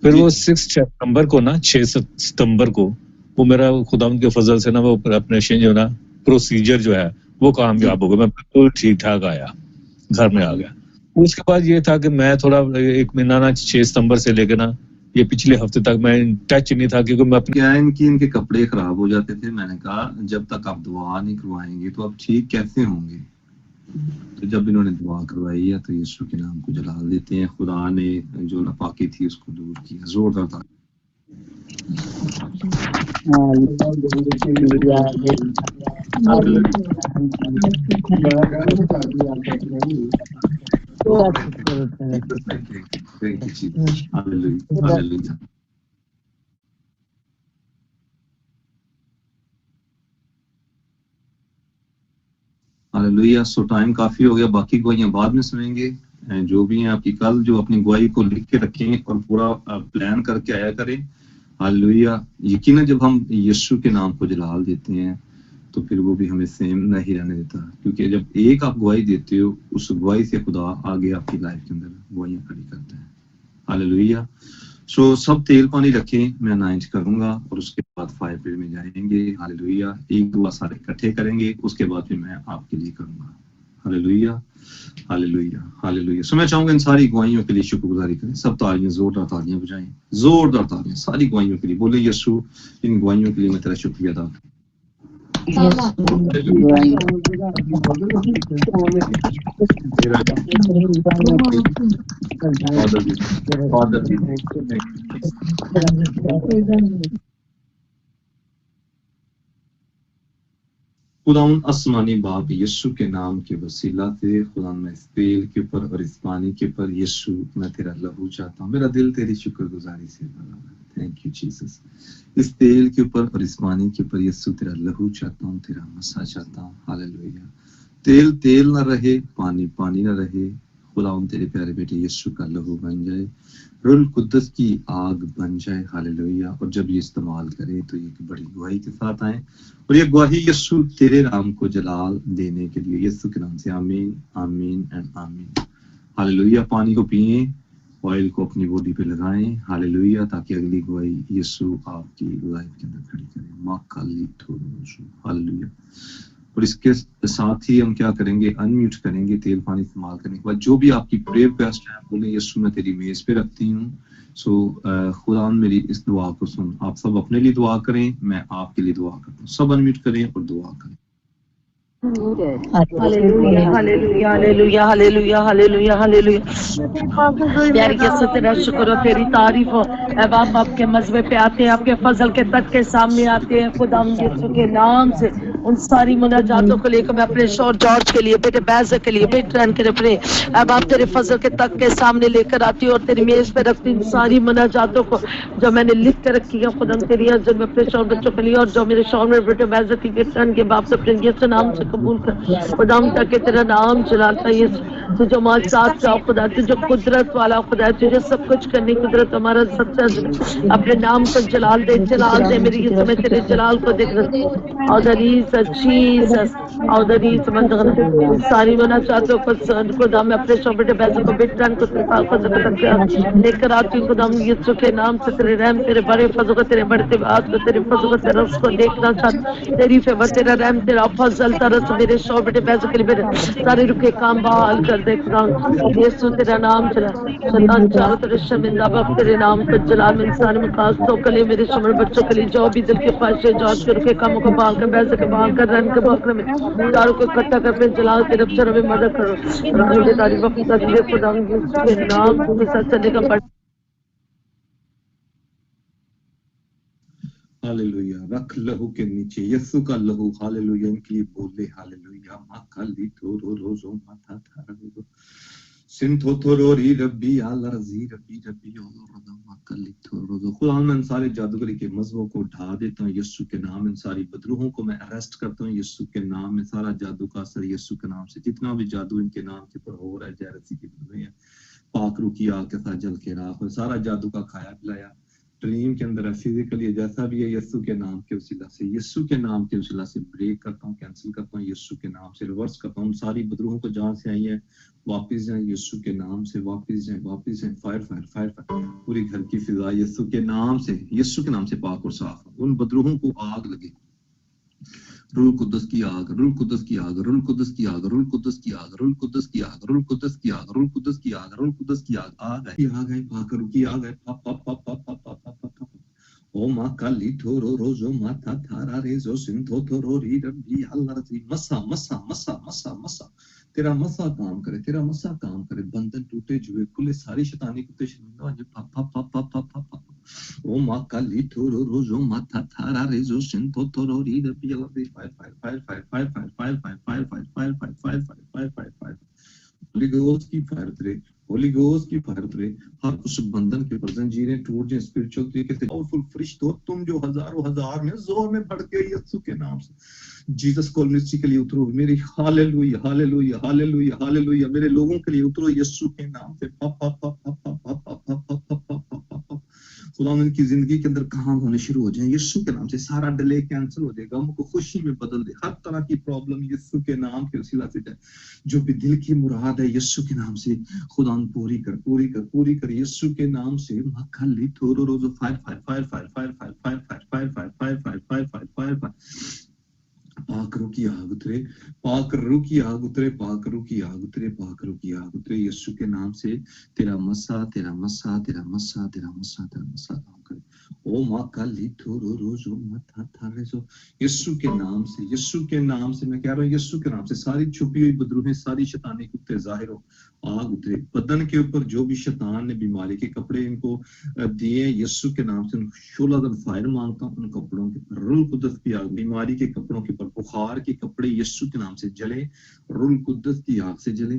پھر وہ 6 ستمبر کو نا 6 ستمبر کو وہ میرا خداوند کے فضل سے نا وہ آپریشن جو نا پروسیجر جو ہے وہ کامیاب ہو گیا. میں بالکل ٹھیک ٹھاک آیا, گھر میں آ گیا. اس کے بعد یہ تھا کہ میں تھوڑا 1 مہینہ نا 6 ستمبر سے لے کے نا یہ پچھلے ہفتے تک میں ٹچ نہیں تھا, کیونکہ میں کیا ان کے کپڑے خراب ہو جاتے تھے. میں نے کہا جب تک آپ دعا نہیں کروائیں گے تو آپ ٹھیک کیسے ہوں گے. تو جب انہوں نے دعا کروائی ہے تو یسوع کے نام کو جلال دیتے ہیں. خدا نے جو ناپاکی تھی اس کو دور کیا. زوردار تھا. ہاللیلویا. سو ٹائم کافی ہو گیا, باقی گواہیاں بعد میں سنیں گے. جو بھی ہیں آپ کی کل جو اپنی گواہی کو لکھ کے رکھیں اور پورا پلان کر کے آیا کریں. ہاللیلویا. یقیناً جب ہم یسوع کے نام کو جلال دیتے ہیں تو پھر وہ بھی ہمیں سیم نہیں رہنے دیتا, کیونکہ جب ایک آپ گواہی دیتے ہو اس گواہی سے خدا آگے آپ کی لائف کے اندر گواہیاں کھڑی کرتا ہے. ہاللیلویا. سو سب تیل پانی رکھیں, میں اناؤنس کروں گا اور اس کے بعد 5 پریئر میں جائیں گے. ہاللیلویا. ایک دعا سارے اکٹھے کریں گے, اس کے بعد پھر میں آپ کے لیے کروں گا. ہاللیلویا. ہاللیلویا. ہاللیلویا. سو میں چاہوں گا ان ساری گواہیوں کے لیے شکر گزاری کریں. سب تالیاں, زوردار تالیاں بجائیں, زوردار تالیاں ساری گواہیوں کے لیے. بولے یسوع ان گواہیوں کے لیے میں تیرا شکریہ ادا کروں. خداوند آسمانی باپ یسوع کے نام کے وسیلہ سے خداوند میں اس تیل کے اوپر اور اس پانی کے اوپر یسوع میں تیرا لہو چاہتا ہوں. میرا دل تیری شکر گزاری سے بھرا ہے. Thank you Jesus. اس تیل کے اوپر اور اس پانی کے اوپر یسوع تیرا لہو چاہتا ہوں, تیرا مسا چاہتا ہوں. ہاللیلویا. تیل تیل نہ رہے، پانی پانی نہ رہے، خداوند تیرے پیارے بیٹے یسوع کا لہو بن جائے، روح القدس کی آگ بن جائے، ہاللویہ۔ اور جب یہ استعمال کریں تو یہ بڑی گواہی کے ساتھ آئیں، اور یہ گواہی یسوع تیرے نام کو جلال دینے کے لیے، یسوع کے نام سے آمین آمین اینڈ آمین، ہاللویہ۔ پانی کو پئیں، آئل کو اپنی باڈی پہ لگائیں، ہاللویہ، تاکہ اگلی گواہی یسوع آپ کی لائف کے اندر کھڑی کرے، ماکالی تھورو، ہاللویہ۔ اور اس کے ساتھ ہی ہم کیا کریں گے، ان میوٹ کریں گے، تیل پانی استعمال کرنے کے بعد جو بھی آپ کی پریئر ریکویسٹ ہے بولیں یسوع میں تیری میز پہ رکھتی ہوں۔ خدا میری اس دعا کو سن، آپ سب اپنے لیے دعا کریں، میں آپ کے لیے دعا کرتا ہوں، سب ان میوٹ کریں اور دعا کریں۔ پیارے یسوع تیرا شکر اور تیری تعریف ہو، اے باپ آپ کے مذہبے پہ آتے ہیں، آپ کے فضل کے تک کے سامنے آتے ہیں خدا یسوع کے نام سے، ان ساری مناجاتوں کو لے کر میں اپنے شور جارج کے لیے، بیٹے بیزر کے لیے، بیٹے رین کے لیے اپنے اے باپ تیرے فضل کے تک کے سامنے لے کر آتی ہوں، اور تیری میز پہ رکھتی ہوں ساری مناجاتوں کو جو میں نے لکھ کے رکھی ہے خدا تیری عزت میں اپنے شور بچوں کے لیے، اور جو میرے شور میں بیٹے بیزر کی بیٹے رین کے باپ سے اپنے یسوع نام سے قبول کر خدا تک تیرا نام چلاتا ہے یسوع، تو جو مال ساتھ کا خدا، تو جو قدرت والا خدا، تجھے سب کچھ کرنے کی قدرت ہمارا سب سے عظیم، اپنے نام کو جلال دے، جلال دے میری یسوع میں تیرے جلال کو دیکھ رہا اور دریس جیسس اور دریس من ساری منا چاہتوں کو خدا میں اپنے شعبے بیسوں کو بٹرن کو لے کر آتی ہوں خدا یسوع کے نام سے، تیرے رحم تیرے بڑے فضل کو، تیرے بڑے بات کو، تیرے فضل کو، تیرے رس کو دیکھنا چاہتا، تیری فیور تیرا رحم تیرا فضل ترس میرے شعبے بیسوں کے لیے سارے رکے کام بحال کر دے خدا یسوع تیرا نام چلا، شیطان چاروں طرف شرمندہ اب تیرے نام کو جلال میں انسان مقاصدوں کے لیے، میرے شمر بچوں کے لیے جو بھی دل کے خواہش ہے جاج کے رکے کاموں کو بحال کر، بیسے کے بحال کر، رحم کے بکر میں چاروں کو اکٹھا کر اپنے جلال کے رفشروں میں مدد کرو، اور مجھے تاری وقت کا دیے خدا یسوع کے نام کے ساتھ چلنے کا پڑ ہاللویہ۔ رکھ لہو کے نیچے یسوع کا لہو، ہاللویہ، ان کے لیے بولے ہاللویہ، ماکالی تھورو روزو ماتا تھارو سنتھو تھورو ری ربی آلا رزی ربی ربی اولو رضا ماکالی تھورو روزو۔ خدا میں ان سارے جادوگری کے مذہبوں کو ڈھا دیتا ہوں یسوع کے نام، ان ساری بدروہوں کو میں اریسٹ کرتا ہوں یسوع کے نام میں، سارا جادو کا اثر یسوع کے نام سے، جتنا بھی جادو ان کے نام کے اوپر ہو رہا ہے، جیرسی کی بدروہیں پاک روح کی آگ کے ساتھ جل کے راکھ ہو، سارا جادو کا کھایا پلایا ڈریم کے اندر ہے، فزیکلی جیسا بھی ہے یسوع کے نام کے وسیلہ سے، یسوع کے نام کے وسیلہ سے بریک کرتا ہوں، کینسل کرتا ہوں یسوع کے نام سے، ریورس کرتا ہوں ساری بدروہوں کو جہاں سے آئی ہیں واپس جائیں یسوع کے نام سے، واپس جائیں واپس جائیں، فائر فائر فائر فائر، پوری گھر کی فضا یسوع کے نام سے، یسوع کے نام سے پاک اور صاف، ان بدروہوں کو آگ لگے، روح القدس کی آگ، روح القدس کی آگ، روح القدس کی آگ، روح القدس کی آگ، روح القدس کی آگ، روح القدس کی آگ، روح القدس کی آگ، روح القدس کی آگ، آگ ہے، آگ ہے، پاک روح کی آگ ہے، پاپ پاپ پاپ پاپ پاپ پاپ پاپ پاپ او ما کالی تھورو روزو ماتا تھارا ریزو سنتھو تھورو ری ربی اللہ رضی، مسا مسا مسا مسا مسا، تیرا مسا کام کرے، تیرا مسا کام کرے، بندن ٹوٹے جوئے کلے ساری شیطانی کتے شرمندہ جو پاپ پاپ پاپ پاپ پاپ پاپ او ما کالی تھورو روزو ماتا تھارا ریزو سنتھو تھورو ری ربی اللہ رضی، fire fire fire fire fire fire fire fire fire fire fire fire fire fire fire fire holy ghost کی فائر اترے، ہولی گوسٹ کی فائر اترے، ہر اس بندن کے پر زنجیریں ٹوٹ جائیں، اسپرچوئل طریقے سے پاورفل فرشتوں، تم جو ہزاروں ہزار میں زور میں بڑھ کے یسوع کے نام سے جیسس کال منسٹری کے لیے اترو، میری ہاللویہ ہاللویہ ہاللویہ ہاللویہ، میرے لوگوں کے لیے اترو یسوع کے نام سے، پاپ پاپ پاپ پاپ پاپ پاپ پاپ پاپ پاپ پاپ پاپ پاپ، خدا ان کی زندگی کے اندر کام ہونے شروع ہو جائیں یسوع کے نام سے، سارا ڈیلے کینسل ہو جائے گا، ہم کو خوشی میں بدل دے، ہر طرح کی پرابلم یسوع کے نام کے وسیلہ سے جائے، جو بھی دل کی مراد ہے یسوع کے نام سے خدا ان پوری کر پوری کر پوری کر یسوع کے نام سے، مکھلی تھورو روزو fire fire fire fire fire fire fire fire fire fire fire fire fire fire fire, پاک روح کی آگ اترے، پاک روح کی آگ اترے، پاک روح کی آگ اترے، پاک روح کی آگ اترے یسوع کے نام سے، تیرا مسا تیرا مسا تیرا مسا تیرا مسا تیرا مسا کام کرے، او ماں کالی تھورو روزو متا تھارزو، یسوع کے نام سے، یسوع کے نام سے میں کہہ رہا ہوں، یسوع کے نام سے ساری چھپی ہوئی بدروہیں، ساری شیطانی کتے ظاہر ہو، آگ اترے، بدن کے اوپر جو بھی شیطان نے بیماری کے کپڑے ان کو دیے یسوع کے نام سے، شولہ دن فائر مانگتا ہوں ان کپڑوں کے اوپر، روح القدس کی آگ بیماری کے کپڑوں کے اوپر، بخار کے کپڑے یسوع کے نام سے جلے، روح القدس کی آگ سے جلے،